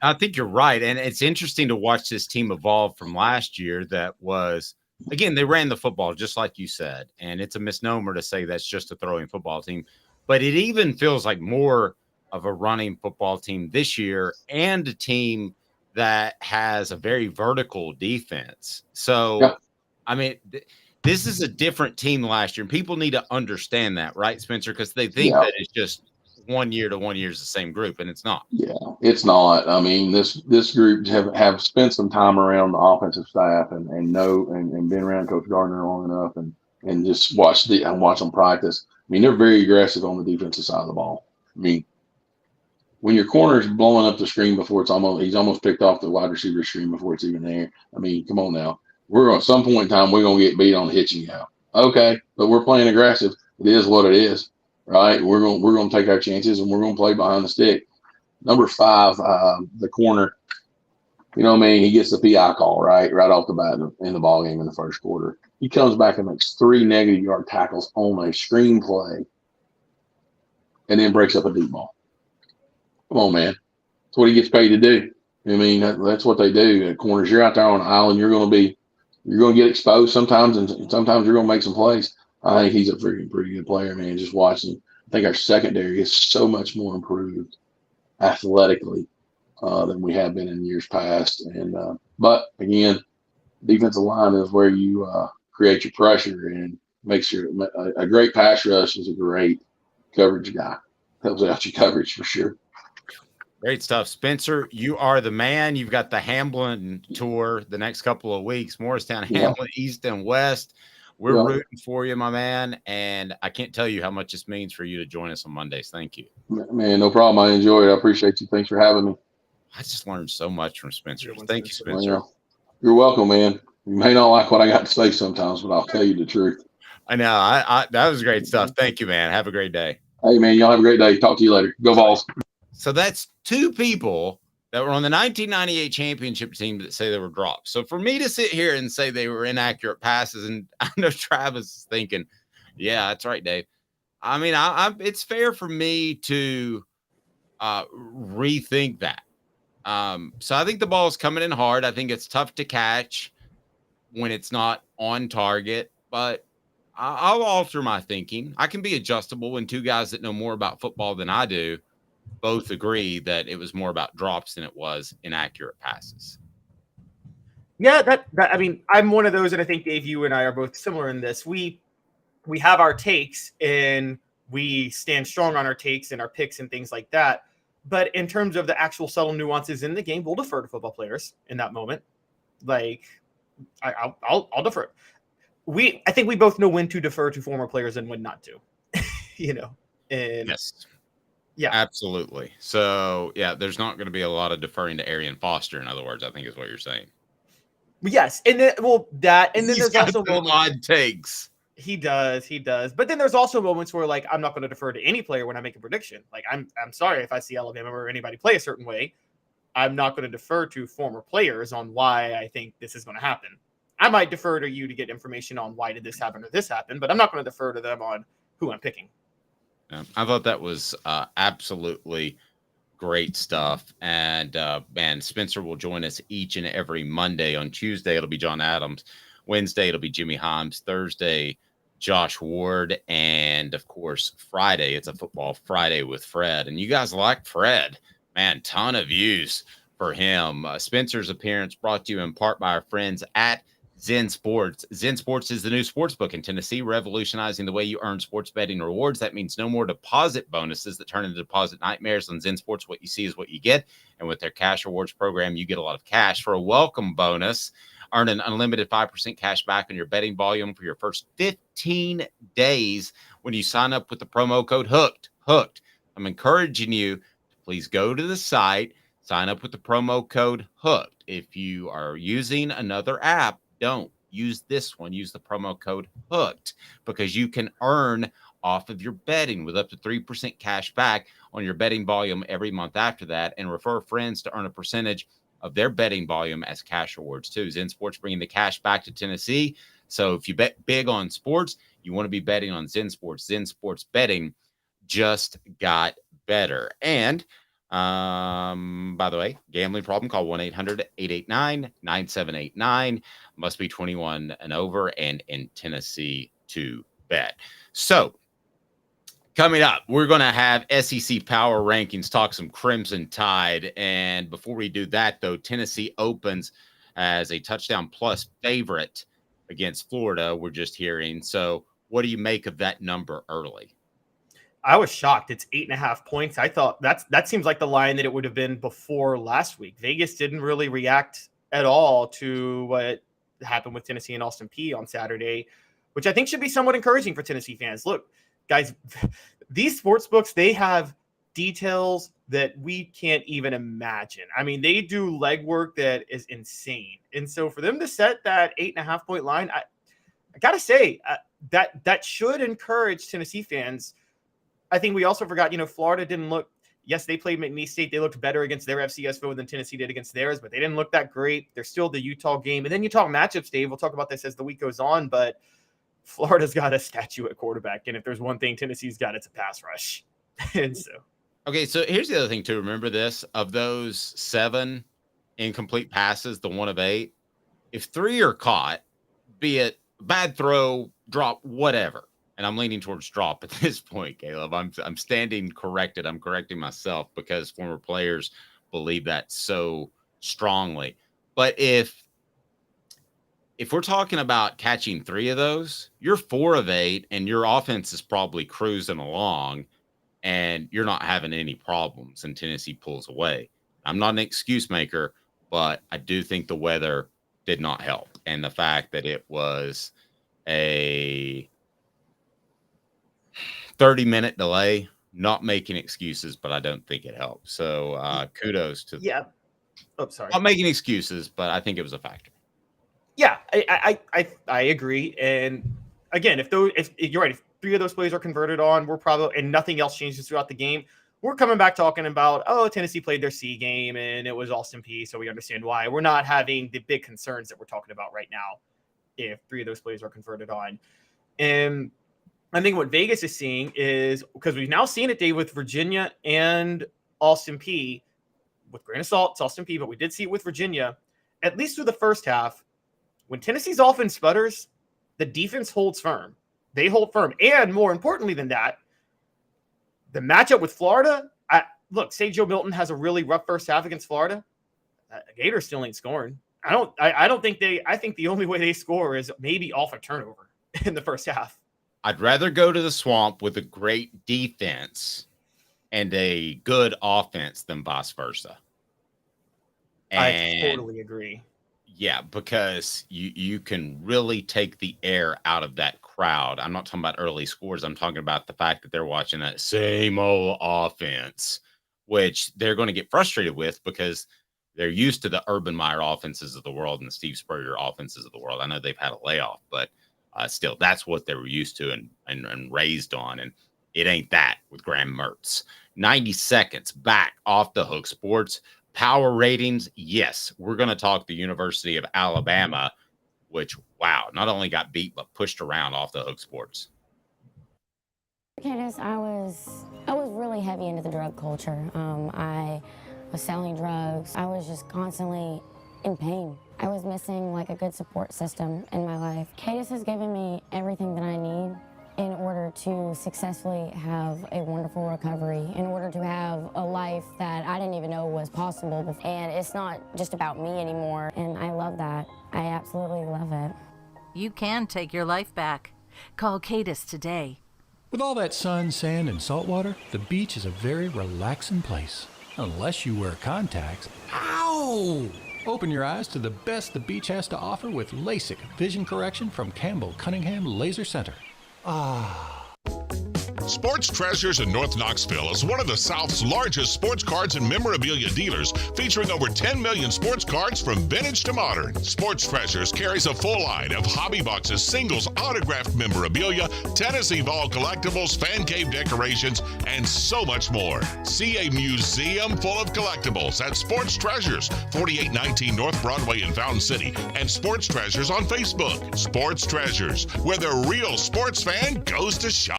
I think you're right, and it's interesting to watch this team evolve from last year. That was, again, they ran the football just like you said, and it's a misnomer to say that's just a throwing football team, but it even feels like more of a running football team this year, and a team that has a very vertical defense. So, yeah. This is a different team last year, and people need to understand that, right, Spencer? Because they think that it's just 1 year to 1 year is the same group, and it's not. Yeah, it's not. This group have spent some time around the offensive staff and been around Coach Gardner long enough and just watch them practice. They're very aggressive on the defensive side of the ball. When your corner is blowing up the screen before he's almost picked off the wide receiver screen before it's even there. Come on now. At some point in time, we're going to get beat on the hitching out. Okay, but we're playing aggressive. It is what it is, right? We're going to take our chances, and we're going to play behind the stick. Number 5, the corner, he gets the PI call, right off the bat in the ball game in the first quarter. He comes back and makes 3 negative yard tackles on a screen play and then breaks up a deep ball. Come on, man. That's what he gets paid to do. That's what they do at corners. You're out there on an island. You're going to get exposed sometimes, and sometimes you're going to make some plays. I think he's a pretty good player, man. Just watching, I think our secondary is so much more improved athletically than we have been in years past. And but again, defensive line is where you create your pressure and makes a great pass rush is a great coverage guy. Helps out your coverage for sure. Great stuff. Spencer, you are the man. You've got the Hamlin tour the next couple of weeks. Morristown, Hamlin, East and West. We're rooting for you, my man. And I can't tell you how much this means for you to join us on Mondays. Thank you. Man, no problem. I enjoy it. I appreciate you. Thanks for having me. I just learned so much from Spencer. Thank you, Spencer. You're welcome, man. You may not like what I got to say sometimes, but I'll tell you the truth. I know. I that was great stuff. Thank you, man. Have a great day. Hey, man, y'all have a great day. Talk to you later. Go Vols. So that's 2 people that were on the 1998 championship team that say they were dropped. So for me to sit here and say they were inaccurate passes, and I know Travis is thinking, yeah, that's right, Dave. It's fair for me to rethink that. So I think the ball is coming in hard. I think it's tough to catch when it's not on target, but I'll alter my thinking. I can be adjustable when 2 guys that know more about football than I do both agree that it was more about drops than it was inaccurate passes. Yeah, that I mean, I'm one of those, and I think Dave, you and I are both similar in this. We have our takes and we stand strong on our takes and our picks and things like that. But in terms of the actual subtle nuances in the game, we'll defer to football players in that moment. Like, I'll defer. I think we both know when to defer to former players and when not to. And yes, yeah, absolutely. So yeah, there's not going to be a lot of deferring to Arian Foster. In other words, I think is what you're saying. Yes, and then and then there's also odd takes. He does. But then there's also moments where, like, I'm not going to defer to any player when I make a prediction. Like, I'm sorry if I see Alabama or anybody play a certain way, I'm not going to defer to former players on why I think this is going to happen. I might defer to you to get information on why did this happen or this happen, but I'm not going to defer to them on who I'm picking. I thought that was absolutely great stuff. And man, Spencer will join us each and every Monday. On Tuesday, it'll be John Adams. Wednesday, it'll be Jimmy Himes. Thursday, Josh Ward. And of course, Friday, it's a football Friday with Fred. And you guys like Fred. Man, ton of views for him. Spencer's appearance brought to you in part by our friends at Zen Sports. Zen Sports is the new sports book in Tennessee, revolutionizing the way you earn sports betting rewards. That means no more deposit bonuses that turn into deposit nightmares. On Zen Sports, what you see is what you get. And with their cash rewards program, you get a lot of cash. For a welcome bonus, earn an unlimited 5% cash back on your betting volume for your first 15 days when you sign up with the promo code HOOKED. I'm encouraging you to please go to the site, sign up with the promo code HOOKED. If you are using another app, don't use this one. Use the promo code HOOKED because you can earn off of your betting with up to 3% cash back on your betting volume every month after that, and refer friends to earn a percentage of their betting volume as cash rewards too. Zen Sports bringing the cash back to Tennessee. So if you bet big on sports, you want to be betting on Zen Sports. Zen Sports betting just got better. And by the way, gambling problem, call 1-800-889-9789. Must be 21 and over and in Tennessee to bet. So coming up, we're going to have SEC power rankings, talk some Crimson Tide. And before we do that, though, Tennessee opens as a touchdown plus favorite against Florida, we're just hearing. So what do you make of that number early? I was shocked. It's 8.5 points. I thought that seems like the line that it would have been before last week. Vegas didn't really react at all to what happened with Tennessee and Austin Peay on Saturday, which I think should be somewhat encouraging for Tennessee fans. Look, guys, these sports books, they have details that we can't even imagine. I mean, they do legwork that is insane. And so for them to set that 8.5 point line, I got to say that should encourage Tennessee fans. I think we also forgot, Florida didn't look, yes, they played McNeese State. They looked better against their FCS foe than Tennessee did against theirs, but they didn't look that great. They're still the Utah game. And then you talk matchups, Dave. We'll talk about this as the week goes on, but Florida's got a statue at quarterback. And if there's one thing Tennessee's got, it's a pass rush. And so. Okay, so here's the other thing to remember this. Of those 7 incomplete passes, the 1 of 8, if 3 are caught, be it bad throw, drop, whatever, and I'm leaning towards drop at this point, Caleb. I'm standing corrected. I'm correcting myself because former players believe that so strongly. But if we're talking about catching 3 of those, you're 4 of 8, and your offense is probably cruising along, and you're not having any problems, and Tennessee pulls away. I'm not an excuse maker, but I do think the weather did not help, and the fact that it was a 30-minute delay, not making excuses, but I don't think it helped. So kudos to sorry. Not making excuses, but I think it was a factor. Yeah, I agree. And again, if you're right, if 3 of those plays are converted on, we're probably, and nothing else changes throughout the game, we're coming back talking about, Tennessee played their C game and it was Austin Peay, so we understand why. We're not having the big concerns that we're talking about right now if 3 of those plays are converted on. And I think what Vegas is seeing is, because we've now seen it, Dave, with Virginia and Austin Peay, with grain of salt, it's Austin Peay, but we did see it with Virginia, at least through the first half. When Tennessee's offense sputters, the defense holds firm. They hold firm. And more importantly than that, the matchup with Florida, look, say Joe Milton has a really rough first half against Florida. Gators still ain't scoring. I think the only way they score is maybe off a turnover in the first half. I'd rather go to the Swamp with a great defense and a good offense than vice versa. I totally agree. Yeah, because you can really take the air out of that crowd. I'm not talking about early scores. I'm talking about the fact that they're watching that same old offense, which they're going to get frustrated with because they're used to the Urban Meyer offenses of the world and the Steve Spurrier offenses of the world. I know they've had a layoff, but still, that's what they were used to and raised on. And it ain't that with Graham Mertz. 90 seconds back off the hook sports. Power ratings, yes. We're going to talk the University of Alabama, which, wow, not only got beat, but pushed around off the hook sports. Candace, I was really heavy into the drug culture. I was selling drugs. I was just constantly in pain. I was missing like a good support system in my life. Cadis has given me everything that I need in order to successfully have a wonderful recovery, in order to have a life that I didn't even know was possible. And it's not just about me anymore, and I love that. I absolutely love it. You can take your life back. Call Cadis today. With all that sun, sand, and salt water, the beach is a very relaxing place. Unless you wear contacts. Ow! Open your eyes to the best the beach has to offer with LASIK vision correction from Campbell Cunningham Laser Center. Sports Treasures in North Knoxville is one of the South's largest sports cards and memorabilia dealers, featuring over 10 million sports cards from vintage to modern. Sports Treasures carries a full line of hobby boxes, singles, autographed memorabilia, Tennessee Vol collectibles, fan cave decorations, and so much more. See a museum full of collectibles at Sports Treasures, 4819 North Broadway in Fountain City, and Sports Treasures on Facebook. Sports Treasures, where the real sports fan goes to shop.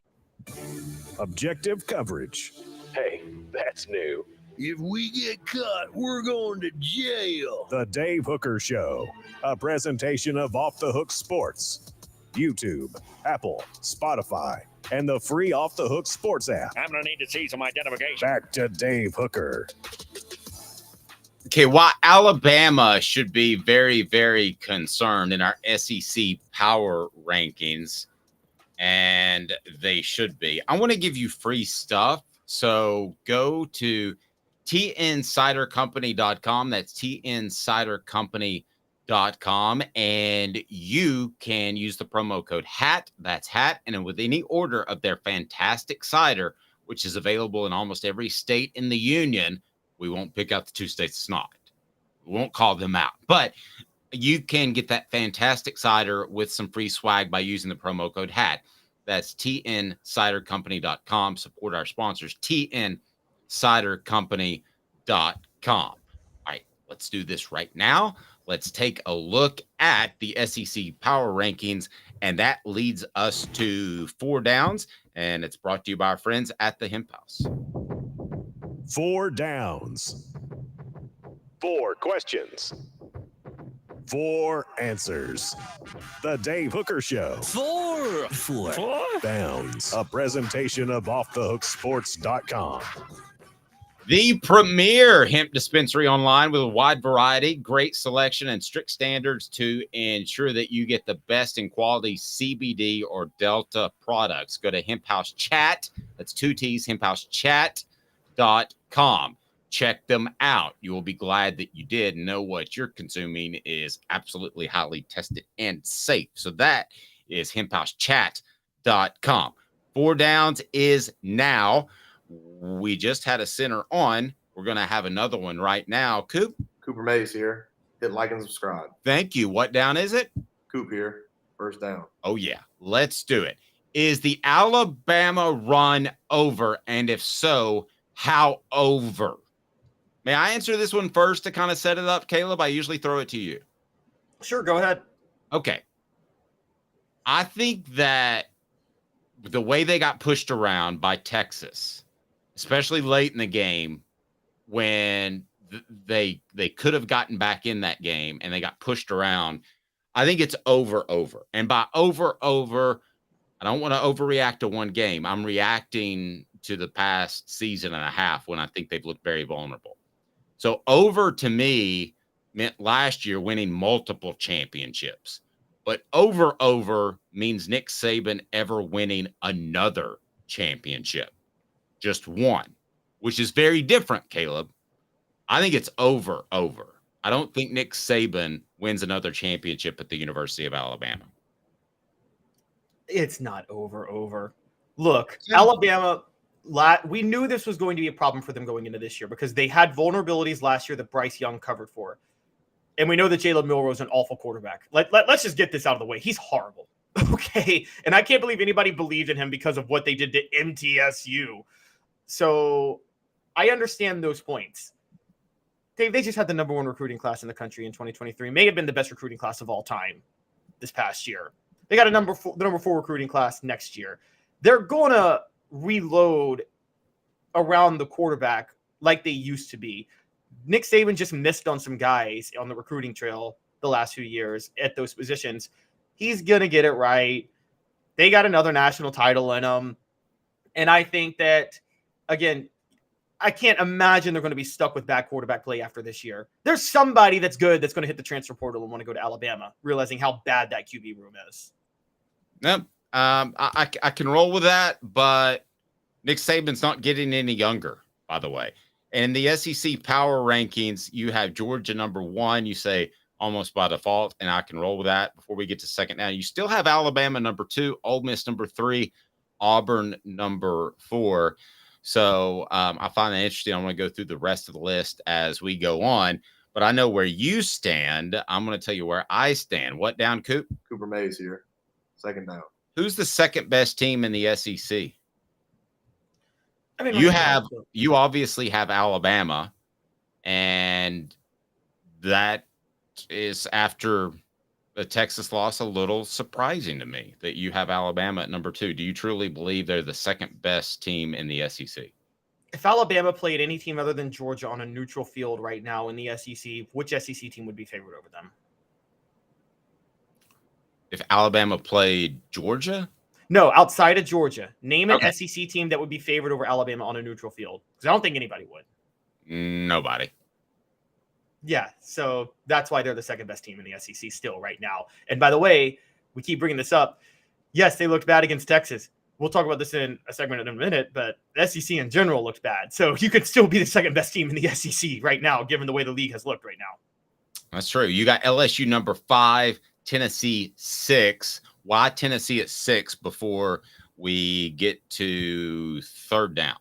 Objective coverage. Hey, that's new. If we get caught, we're going to jail. The Dave Hooker Show, a presentation of Off the Hook Sports. YouTube, Apple, Spotify, and the free Off the Hook Sports app. I'm going to need to see some identification. Back to Dave Hooker. Okay, while Alabama should be very, very concerned in our SEC power rankings, and they should be, I want to give you free stuff. So go to tncidercompany.com. That's tncidercompany.com. And you can use the promo code HAT. That's HAT. And with any order of their fantastic cider, which is available in almost every state in the union, we won't pick out the 2 states it's not. We won't call them out. But you can get that fantastic cider with some free swag by using the promo code HAT. That's tncidercompany.com. Support our sponsors, tncidercompany.com. All right, let's do this right now. Let's take a look at the SEC power rankings, and that leads us to 4 downs, and it's brought to you by our friends at the Hemp House. 4 downs. 4 questions. 4 answers. The Dave Hooker Show. 4 downs. A presentation of OffTheHookSports.com. The premier hemp dispensary online with a wide variety, great selection, and strict standards to ensure that you get the best in quality CBD or Delta products. Go to Hemp House Chat. That's 2 T's, hemphousechat.com. Check them out. You will be glad that you did. Know what you're consuming is absolutely highly tested and safe. So that is hemphousechat.com. 4 downs is now. We just had a center on. We're going to have another one right now. Cooper Mays here. Hit like and subscribe. Thank you. What down is it? Coop here. First down. Oh, yeah. Let's do it. Is the Alabama run over? And if so, how over? May I answer this one first to kind of set it up, Caleb? I usually throw it to you. Sure, go ahead. Okay. I think that the way they got pushed around by Texas, especially late in the game when they could have gotten back in that game and they got pushed around, I think it's over. And by over, I don't want to overreact to one game. I'm reacting to the past season and a half when I think they've looked very vulnerable. So over to me meant last year winning multiple championships, but over means Nick Saban ever winning another championship, just one, which is very different, Caleb. I think it's over. I don't think Nick Saban wins another championship at the University of Alabama. It's not over. Look, Alabama, we knew this was going to be a problem for them going into this year because they had vulnerabilities last year that Bryce Young covered for. And we know that Jalen Milroe is an awful quarterback. Let's just get this out of the way. He's horrible. Okay. And I can't believe anybody believed in him because of what they did to MTSU. So I understand those points. They just had the number one recruiting class in the country in 2023. May have been the best recruiting class of all time this past year. They got the number four recruiting class next year. They're going to reload around the quarterback like they used to be. Nick Saban just missed on some guys on the recruiting trail the last few years at those positions. He's going to get it right. They got another national title in them. And I think that, again, I can't imagine they're going to be stuck with bad quarterback play after this year. There's somebody that's good that's going to hit the transfer portal and want to go to Alabama, realizing how bad that QB room is. Yep. I can roll with that, but Nick Saban's not getting any younger, by the way. And in the SEC power rankings, you have Georgia number 1, you say almost by default, and I can roll with that before we get to second. Now, you still have Alabama number 2, Ole Miss number 3, Auburn number 4. So I find that interesting. I'm going to go through the rest of the list as we go on, but I know where you stand. I'm going to tell you where I stand. What down, Coop? Cooper Mays here. Second down. Who's the second best team in the SEC? I mean, you obviously have Alabama, and that is after the Texas loss a little surprising to me that you have Alabama at number 2. Do you truly believe they're the second best team in the SEC? If Alabama played any team other than Georgia on a neutral field right now in the SEC, which SEC team would be favored over them? If Alabama played Georgia? No, outside of Georgia. Name an SEC team that would be favored over Alabama on a neutral field. Because I don't think anybody would. Nobody. Yeah, so that's why they're the second best team in the SEC still right now. And by the way, we keep bringing this up. Yes, they looked bad against Texas. We'll talk about this in a segment in a minute, but the SEC in general looked bad. So you could still be the second best team in the SEC right now, given the way the league has looked right now. That's true. You got LSU number 5, Tennessee 6. Why Tennessee at 6 before we get to third down?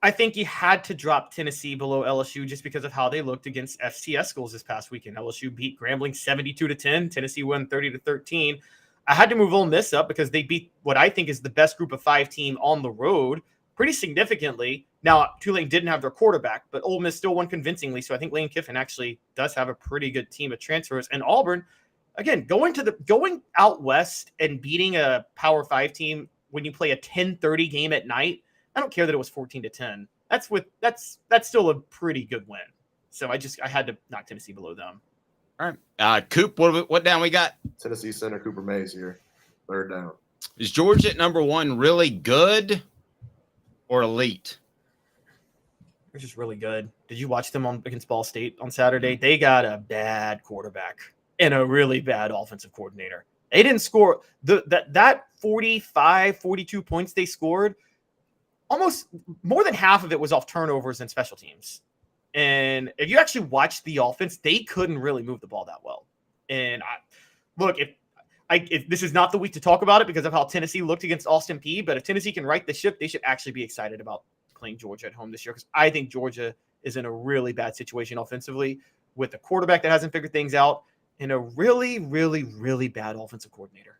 I think you had to drop Tennessee below LSU just because of how they looked against FCS schools this past weekend. LSU beat Grambling 72-10. Tennessee won 30-13. I had to move Ole Miss up because they beat what I think is the best group of 5 team on the road pretty significantly. Now, Tulane didn't have their quarterback, but Ole Miss still won convincingly. So I think Lane Kiffin actually does have a pretty good team of transfers. And Auburn, again, going out west and beating a Power 5 team when you play a 10:30 game at night, I don't care that it was 14-10. That's still a pretty good win. So I had to knock Tennessee below them. All right. Coop, what down we got? Tennessee center Cooper Mays here. Third down. Is Georgia at number 1 really good or elite? They're just really good. Did you watch them against Ball State on Saturday? They got a bad quarterback and a really bad offensive coordinator. They didn't score that 45, 42 points they scored. Almost more than half of it was off turnovers and special teams. And if you actually watch the offense, they couldn't really move the ball that well. And if this is not the week to talk about it because of how Tennessee looked against Austin Peay, but if Tennessee can right the ship, they should actually be excited about playing Georgia at home this year because I think Georgia is in a really bad situation offensively with a quarterback that hasn't figured things out and a really, really, really bad offensive coordinator.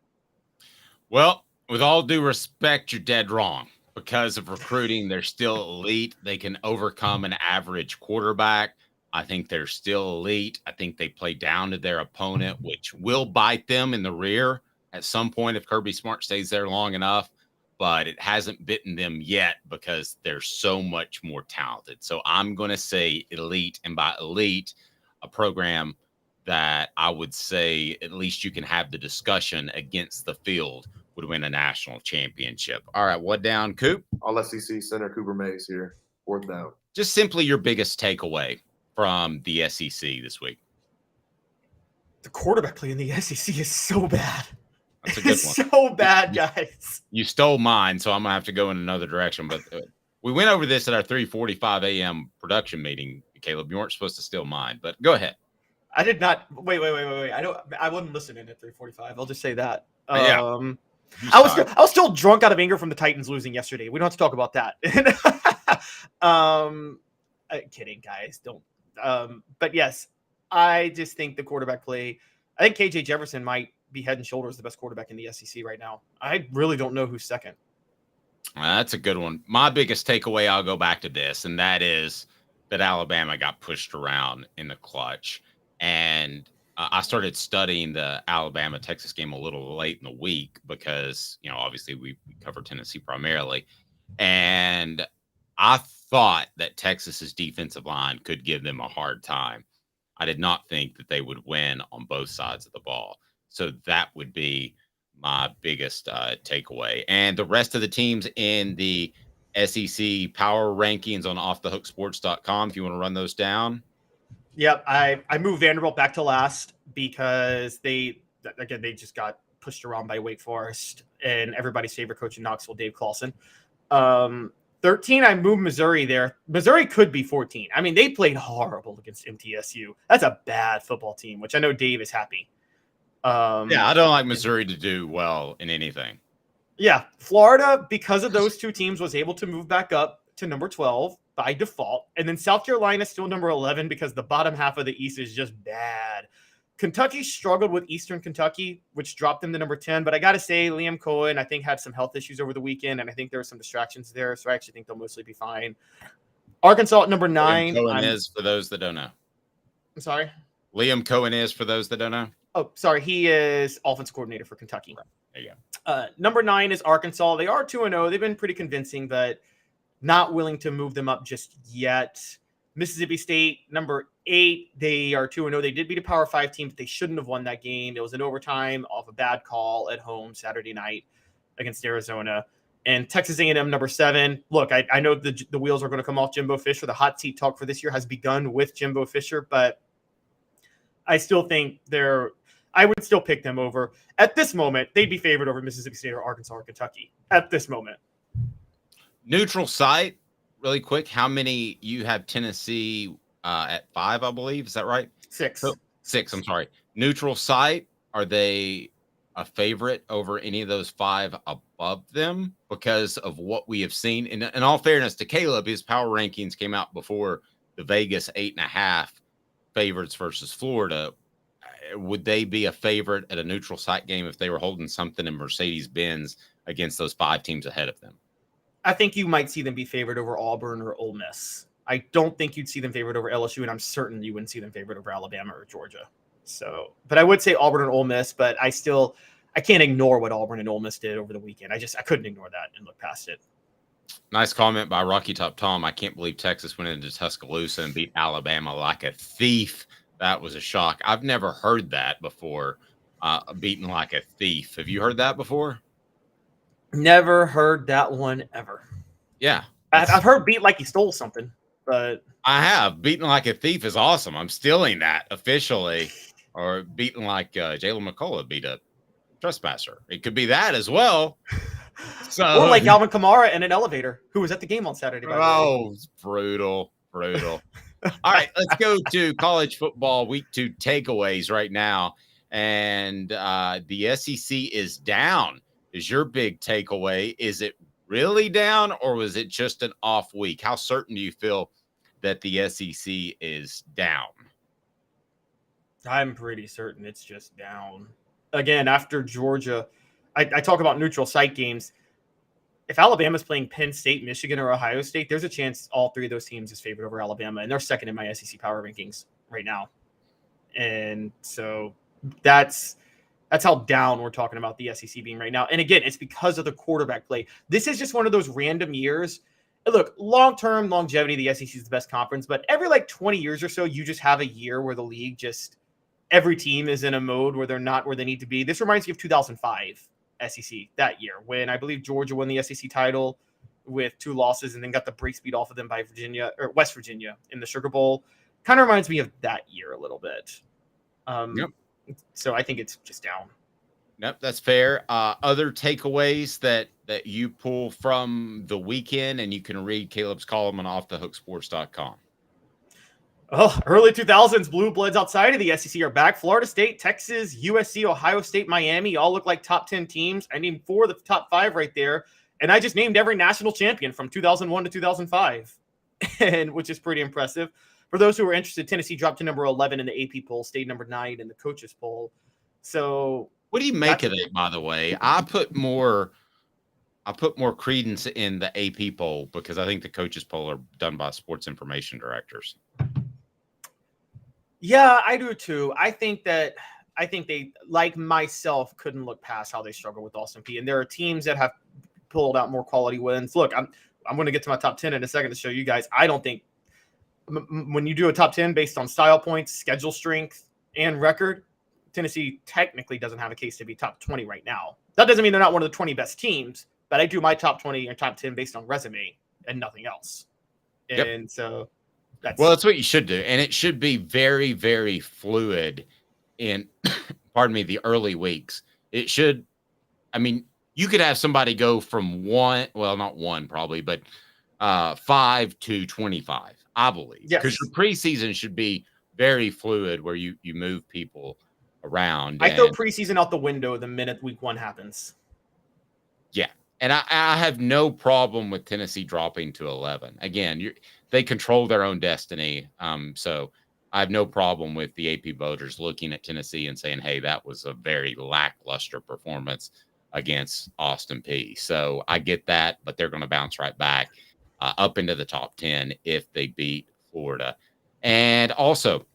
Well, with all due respect, you're dead wrong. Because of recruiting, they're still elite. They can overcome an average quarterback. I think they're still elite. I think they play down to their opponent, which will bite them in the rear at some point if Kirby Smart stays there long enough. But it hasn't bitten them yet because they're so much more talented. So I'm going to say elite. And by elite, a program that I would say at least you can have the discussion against the field would win a national championship. All right, what down, Coop? All SEC center Cooper Mays here. 4th down. Just simply your biggest takeaway from the SEC this week. The quarterback play in the SEC is so bad. That's a good It's one. so bad, guys. You stole mine, so I'm going to have to go in another direction. But we went over this at our 3:45 a.m. production meeting, Caleb. You weren't supposed to steal mine, but go ahead. I did not. Wait. I wasn't listening at 3:45. I'll just say that. Yeah. I was still drunk out of anger from the Titans losing yesterday. We don't have to talk about that. Kidding, guys. Don't. But yes, I just think the quarterback play. I think KJ Jefferson might be head and shoulders the best quarterback in the SEC right now. I really don't know who's second. That's a good one. My biggest takeaway, I'll go back to this, and that is that Alabama got pushed around in the clutch. And I started studying the Alabama-Texas game a little late in the week because, obviously we cover Tennessee primarily. And I thought that Texas's defensive line could give them a hard time. I did not think that they would win on both sides of the ball. So that would be my biggest takeaway. And the rest of the teams in the SEC power rankings on offthehooksports.com, if you want to run those down. Yep, I moved Vanderbilt back to last because they just got pushed around by Wake Forest and everybody's favorite coach in Knoxville, Dave Clawson. 13, I moved Missouri there. Missouri could be 14. I mean, they played horrible against MTSU. That's a bad football team, which I know Dave is happy. I don't like Missouri to do well in anything. Yeah, Florida, because of those two teams, was able to move back up to number 12 by default. And then South Carolina is still number 11 because the bottom half of the East is just bad. Kentucky struggled with Eastern Kentucky, which dropped them to number 10. But I got to say, Liam Cohen, I think, had some health issues over the weekend, and I think there were some distractions there. So I actually think they'll mostly be fine. Arkansas at number 9. Liam Cohen is, for those that don't know. I'm sorry? Liam Cohen is, for those that don't know. Oh, sorry. He is offensive coordinator for Kentucky. There you go. Number 9 is Arkansas. They are 2-0. They've been pretty convincing, but not willing to move them up just yet. Mississippi State, number 8. They are 2-0. They did beat a Power 5 team, but they shouldn't have won that game. It was an overtime off a bad call at home Saturday night against Arizona. And Texas A&M, number 7. Look, I know the wheels are going to come off Jimbo Fisher. The hot seat talk for this year has begun with Jimbo Fisher, but I still think I would still pick them over. At this moment, they'd be favored over Mississippi State or Arkansas or Kentucky. At this moment. Neutral site, really quick. How many you have Tennessee at 5, I believe? Is that right? 6. 6, I'm sorry. Neutral site, are they a favorite over any of those 5 above them? Because of what we have seen. In all fairness to Caleb, his power rankings came out before the Vegas 8.5 favorites versus Florida. Would they be a favorite at a neutral site game if they were holding something in Mercedes-Benz against those 5 teams ahead of them? I think you might see them be favored over Auburn or Ole Miss. I don't think you'd see them favored over LSU, and I'm certain you wouldn't see them favored over Alabama or Georgia. So, but I would say Auburn and Ole Miss, but I can't ignore what Auburn and Ole Miss did over the weekend. I couldn't ignore that and look past it. Nice comment by Rocky Top Tom. I can't believe Texas went into Tuscaloosa and beat Alabama like a thief. That was a shock. I've never heard that before, beaten like a thief. Have you heard that before? Never heard that one ever. Yeah. I've heard beat like he stole something, but I have. Beaten like a thief is awesome. I'm stealing that officially. Or beaten like Jalen McCullough beat a trespasser. It could be that as well. Or like Alvin Kamara in an elevator, who was at the game on Saturday. It's brutal. All right, let's go to college football week 2 takeaways right now. And the SEC is down. Is your big takeaway? Is it really down, or was it just an off week? How certain do you feel that the SEC is down? I'm pretty certain it's just down. Again, after Georgia, I talk about neutral site games. If Alabama's playing Penn State, Michigan, or Ohio State, there's a chance all 3 of those teams is favored over Alabama, and they're second in my SEC power rankings right now. And so that's how down we're talking about the SEC being right now. And again, it's because of the quarterback play. This is just one of those random years. Look, long-term longevity, the SEC is the best conference, but every 20 years or so, you just have a year where the league every team is in a mode where they're not where they need to be. This reminds me of 2005. SEC that year when I believe Georgia won the SEC title with 2 losses and then got the brakes beat off of them by West Virginia in the Sugar Bowl. Kind of reminds me of that year a little bit. So I think it's just down. Yep, that's fair. Other takeaways that you pull from the weekend, and you can read Caleb's column on offthehooksports.com. Oh, early 2000s blue bloods outside of the SEC are back. Florida State, Texas, USC, Ohio State, Miami all look like top 10 teams. I named 4 of the top 5 right there, and I just named every national champion from 2001 to 2005, and which is pretty impressive. For those who are interested, Tennessee dropped to number 11 in the AP poll, stayed number 9 in the coaches poll. So, what do you make of it? By the way, I put more credence in the AP poll because I think the coaches poll are done by sports information directors. Yeah, I do too. I think they, like myself, couldn't look past how they struggle with Austin Peay. And there are teams that have pulled out more quality wins. Look, I'm going to get to my top 10 in a second to show you guys. I don't think when you do a top 10 based on style points, schedule strength, and record, Tennessee technically doesn't have a case to be top 20 right now. That doesn't mean they're not one of the 20 best teams, but I do my top 20 and top 10 based on resume and nothing else. And so that's what you should do. And it should be very, very fluid in, the early weeks. It should, you could have somebody go from not 1 probably, but 5 to 25, I believe. Because your preseason should be very fluid where you move people around. I throw preseason out the window the minute week 1 happens. Yeah. And I have no problem with Tennessee dropping to 11. Again, they control their own destiny. So I have no problem with the AP voters looking at Tennessee and saying, hey, that was a very lackluster performance against Austin Peay. So I get that, but they're going to bounce right back up into the top 10 if they beat Florida. And also,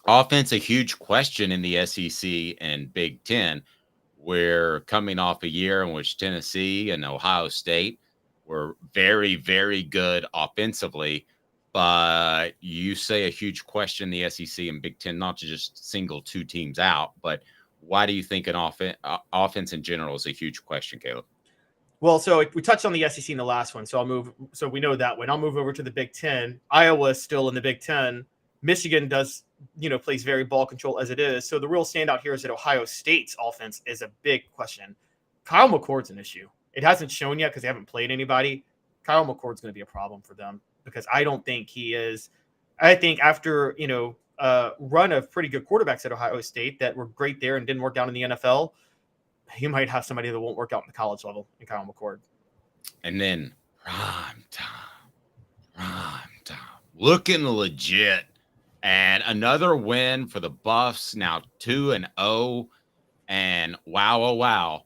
offense, a huge question in the SEC and Big Ten. We're coming off a year in which Tennessee and Ohio State were very, very good offensively. But you say a huge question in the SEC and Big Ten, not to just single 2 teams out, but why do you think an offense in general is a huge question, Caleb? Well, so we touched on the SEC in the last one, so we know that one. I'll move over to the Big Ten. Iowa is still in the Big Ten. Michigan plays very ball control as it is. So the real standout here is that Ohio State's offense is a big question. Kyle McCord's an issue. It hasn't shown yet because they haven't played anybody. Kyle McCord's going to be a problem for them because I don't think he is. I think after, a run of pretty good quarterbacks at Ohio State that were great there and didn't work out in the NFL, he might have somebody that won't work out in the college level in Kyle McCord. And then prime time, looking legit. And another win for the Buffs, now 2-0. And wow.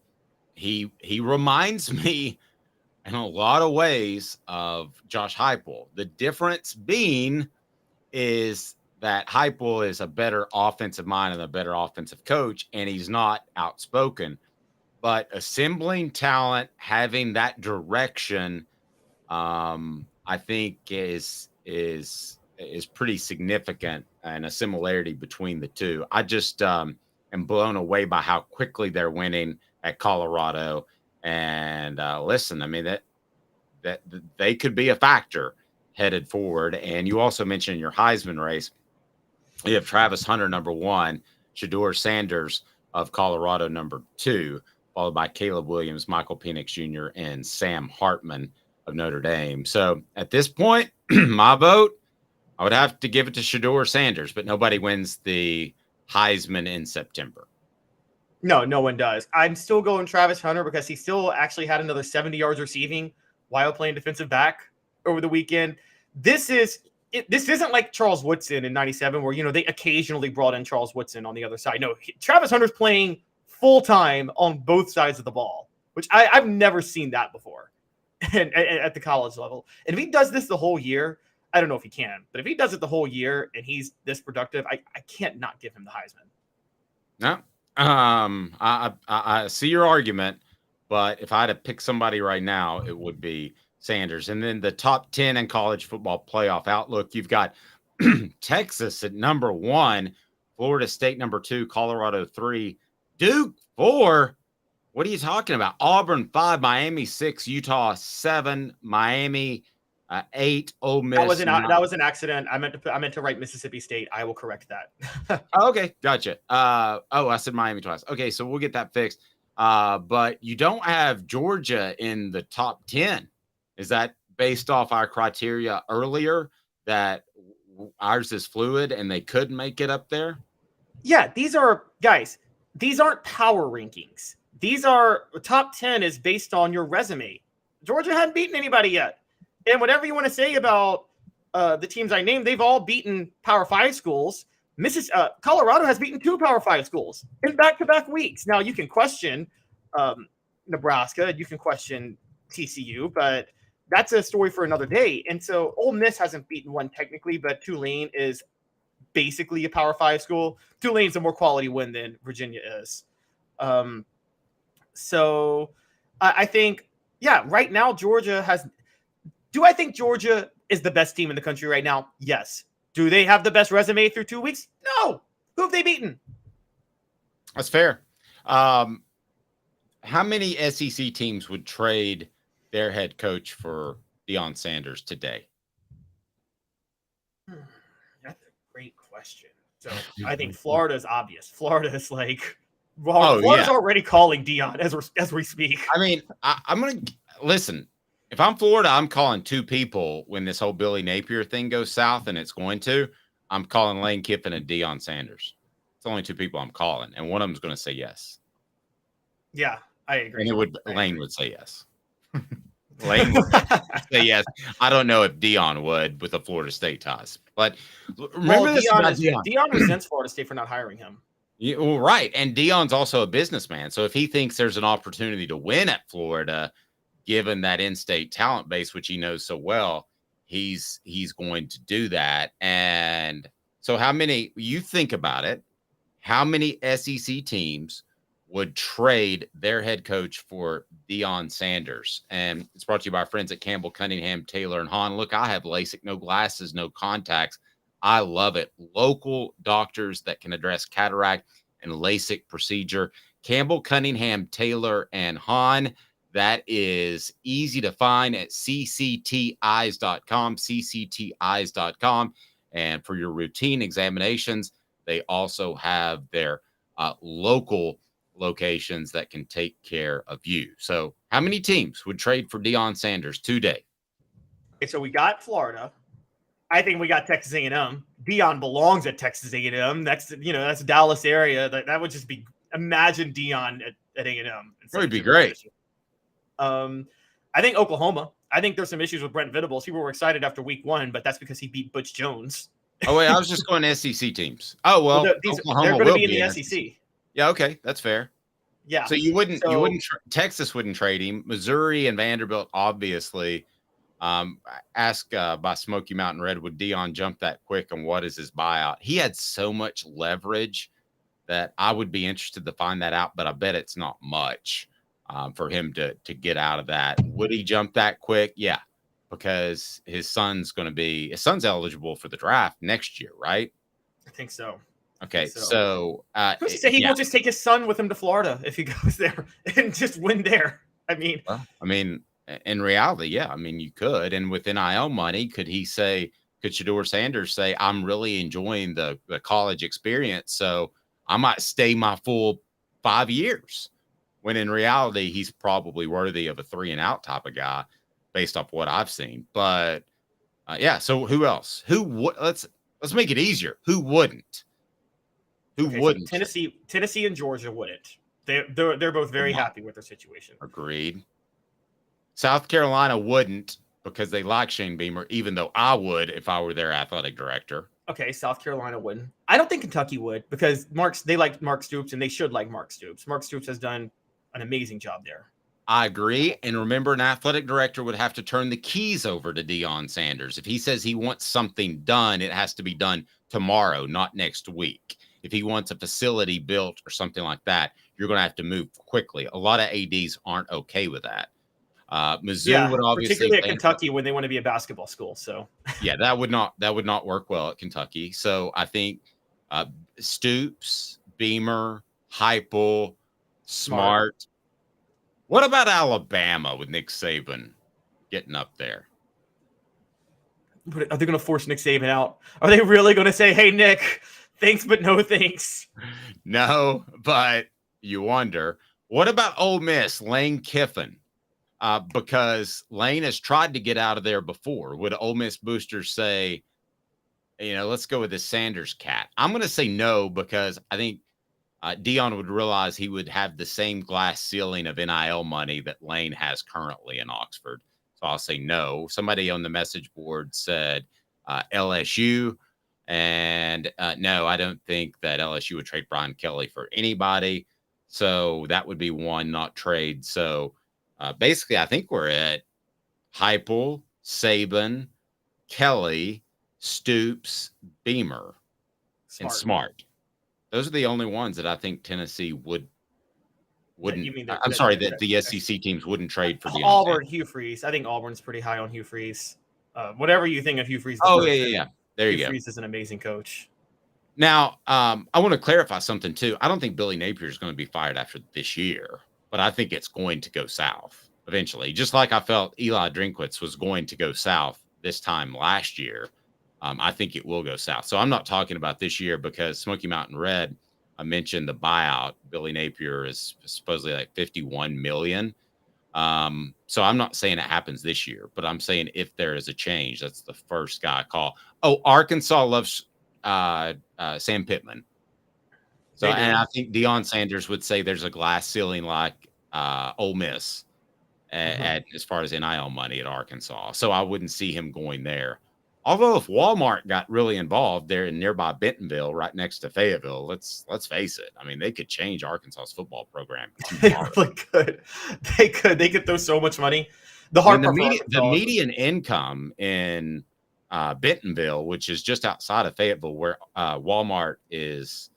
He reminds me in a lot of ways of Josh Heupel. The difference being is that Heupel is a better offensive mind and a better offensive coach, and he's not outspoken. But assembling talent, having that direction, I think is pretty significant, and a similarity between the two. I just am blown away by how quickly they're winning at Colorado. And listen, that they could be a factor headed forward. And you also mentioned in your Heisman race, you have Travis Hunter, number 1, Shedeur Sanders of Colorado, number 2, followed by Caleb Williams, Michael Penix Jr., and Sam Hartman of Notre Dame. So at this point, my vote, I would have to give it to Shedeur Sanders, but nobody wins the Heisman in September. No one does. I'm still going Travis Hunter because he still actually had another 70 yards receiving while playing defensive back over the weekend. This isn't like Charles Woodson in 97 where, they occasionally brought in Charles Woodson on the other side. No, Travis Hunter's playing full-time on both sides of the ball, which I've never seen that before at the college level. And if he does this the whole year, I don't know if he can, but if he does it the whole year and he's this productive, I can't not give him the Heisman. No, I see your argument, but if I had to pick somebody right now, it would be Sanders. And then the top 10 in college football playoff outlook, you've got Texas at number 1, Florida State number 2, Colorado 3, Duke 4. What are you talking about? Auburn 5, Miami 6, Utah 7, Miami 8, Ole Miss. That was an accident. I meant to write Mississippi State. I will correct that. Okay, gotcha. I said Miami twice. Okay, so we'll get that fixed. But you don't have Georgia in the top 10. Is that based off our criteria earlier that ours is fluid and they could make it up there? Yeah, these aren't power rankings. These are top 10 is based on your resume. Georgia hadn't beaten anybody yet. And whatever you want to say about the teams I named, they've all beaten Power 5 schools. Colorado has beaten 2 Power 5 schools in back-to-back weeks. Now, you can question Nebraska. You can question TCU, but that's a story for another day. And so Ole Miss hasn't beaten one technically, but Tulane is basically a Power 5 school. Tulane's a more quality win than Virginia is. So I think, right now Georgia has – do I think Georgia is the best team in the country right now? Yes. Do they have the best resume through 2 weeks? No. Who have they beaten? That's fair. How many SEC teams would trade their head coach for Deion Sanders today? That's a great question. So I think Florida is obvious. Florida is like – Florida's already calling Deion as we speak. I mean, I'm going to – listen, if I'm Florida, I'm calling 2 people when this whole Billy Napier thing goes south, and it's going to. I'm calling Lane Kiffin and Deion Sanders. It's only 2 people I'm calling, and one of them's going to say yes. Yeah, I agree. And Lane would say yes. Lane would say yes. I don't know if Deion would with the Florida State ties. But remember Deion resents Florida State for not hiring him. Yeah, well, right. And Deion's also a businessman. So if he thinks there's an opportunity to win at Florida, given that in-state talent base, which he knows so well, he's going to do that. And so you think about it, how many SEC teams would trade their head coach for Deion Sanders? And it's brought to you by our friends at Campbell, Cunningham, Taylor, and Hahn. Look, I have LASIK, no glasses, no contacts. I love it. Local doctors that can address cataract and LASIK procedure. Campbell, Cunningham, Taylor, and Hahn. That is easy to find at ccteyes.com, ccteyes.com. And for your routine examinations, they also have their local locations that can take care of you. So how many teams would trade for Deion Sanders today? Okay, so we got Florida. I think we got Texas A&M. Deion belongs at Texas A&M. That's Dallas area. That would just be – imagine Deion at A&M. That would be great. I think Oklahoma. I think there's some issues with Brent Venables. People were excited after week 1, but that's because he beat Butch Jones. Oh, wait, I was just going SEC teams. Oh, well, they're going to be in the SEC. Yeah, okay, that's fair. Yeah. So Texas wouldn't trade him. Missouri and Vanderbilt, obviously. Ask by Smoky Mountain Red, would Deion jump that quick, and what is his buyout? He had so much leverage that I would be interested to find that out, but I bet it's not much for him to get out of that. Would he jump that quick? Yeah, because his son's eligible for the draft next year, right? I think so. Okay, so he will just take his son with him to Florida if he goes there and just win there. In reality, yeah. I mean, you could. And with NIL money, could Shedeur Sanders say, I'm really enjoying the college experience, so I might stay my full 5 years? When in reality, he's probably worthy of a 3-and-out type of guy based off what I've seen. But, so who else? Let's make it easier. Who wouldn't? Wouldn't? So Tennessee and Georgia wouldn't. They're both very happy with their situation. Agreed. South Carolina wouldn't because they like Shane Beamer, even though I would if I were their athletic director. Okay, South Carolina wouldn't. I don't think Kentucky would because they like Mark Stoops, and they should like Mark Stoops. Mark Stoops has done an amazing job there. I agree. And remember, an athletic director would have to turn the keys over to Deion Sanders. If he says he wants something done, it has to be done tomorrow, not next week. If he wants a facility built or something like that, you're going to have to move quickly. A lot of ADs aren't okay with that. Mizzou would obviously, particularly at Kentucky when they want to be a basketball school. So yeah, that would not work well at Kentucky. So I think Stoops, Beamer, Heupel, Smart, What about Alabama with Nick Saban getting up there? Are they going to force Nick Saban out? Are they really going to say, hey, Nick, thanks, but no thanks? No, but you wonder. What about Ole Miss, Lane Kiffin? Because Lane has tried to get out of there before. Would Ole Miss boosters say, let's go with the Sanders cat? I'm going to say no, because I think Dion would realize he would have the same glass ceiling of NIL money that Lane has currently in Oxford. So I'll say no. Somebody on the message board said LSU. And no, I don't think that LSU would trade Brian Kelly for anybody. So that would be one not trade. So basically, I think we're at Heupel, Saban, Kelly, Stoops, Beamer, and Smart. Those are the only ones that I think Tennessee wouldn't. I'm sorry, that the SEC teams wouldn't trade for. Auburn, Hugh Freeze. I think Auburn's pretty high on Hugh Freeze. Whatever you think of Hugh Freeze. Yeah. There you go. Hugh Freeze is an amazing coach. Now, I want to clarify something too. I don't think Billy Napier is going to be fired after this year, but I think it's going to go south eventually. Just like I felt Eli Drinkwitz was going to go south this time last year. I think it will go south. So I'm not talking about this year, because Smoky Mountain Red, I mentioned the buyout. Billy Napier is supposedly like $51 million. So I'm not saying it happens this year, but I'm saying if there is a change, that's the first guy I call. Oh, Arkansas loves Sam Pittman. So, and I think Deion Sanders would say there's a glass ceiling like Ole Miss at as far as NIL money at Arkansas. So I wouldn't see him going there. Although if Walmart got really involved there in nearby Bentonville, right next to Fayetteville, let's face it. I mean, they could change Arkansas's football program. They really could. They could throw so much money. The median income in Bentonville, which is just outside of Fayetteville, where Walmart is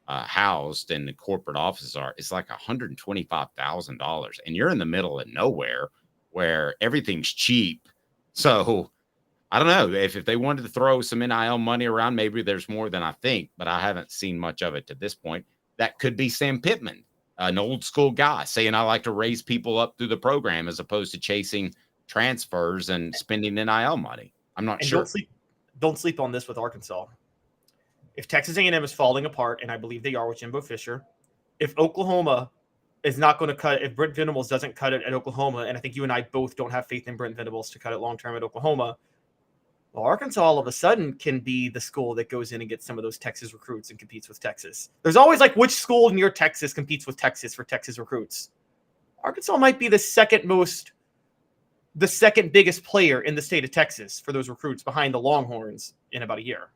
housed and the corporate offices are, is like $125,000, and you're in the middle of nowhere where everything's cheap. So I don't know if they wanted to throw some NIL money around, maybe there's more than I think, but I haven't seen much of it to this point. That could be Sam Pittman, an old school guy saying, I like to raise people up through the program as opposed to chasing transfers and spending NIL money. I'm not sure. Don't sleep on this with Arkansas. If Texas A&M is falling apart, and I believe they are with Jimbo Fisher, if Oklahoma is not going to cut, if Brent Venables doesn't cut it at Oklahoma, and I think you and I both don't have faith in Brent Venables to cut it long-term at Oklahoma, well, Arkansas all of a sudden can be the school that goes in and gets some of those Texas recruits and competes with Texas. There's always like which school near Texas competes with Texas for Texas recruits. Arkansas might be the second biggest player in the state of Texas for those recruits behind the Longhorns in about a year.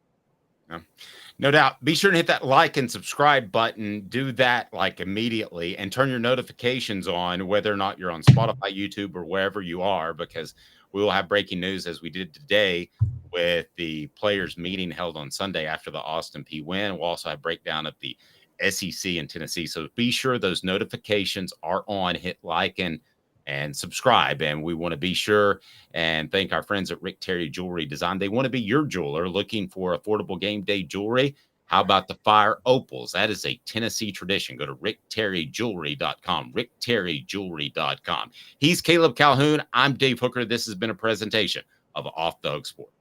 No doubt. Be sure to hit that like and subscribe button. Do that like immediately and turn your notifications on, whether or not you're on Spotify, YouTube, or wherever you are, because we will have breaking news as we did today with the players meeting held on Sunday after the Austin Peay win. We'll also have breakdown of the SEC in Tennessee. So be sure those notifications are on. Hit like and subscribe. And we want to be sure and thank our friends at Rick Terry Jewelry Design. They want to be your jeweler looking for affordable game day jewelry. How about the fire opals? That is a Tennessee tradition. Go to rickterryjewelry.com, rickterryjewelry.com. He's Caleb Calhoun. I'm Dave Hooker. This has been a presentation of Off the Hook Sports.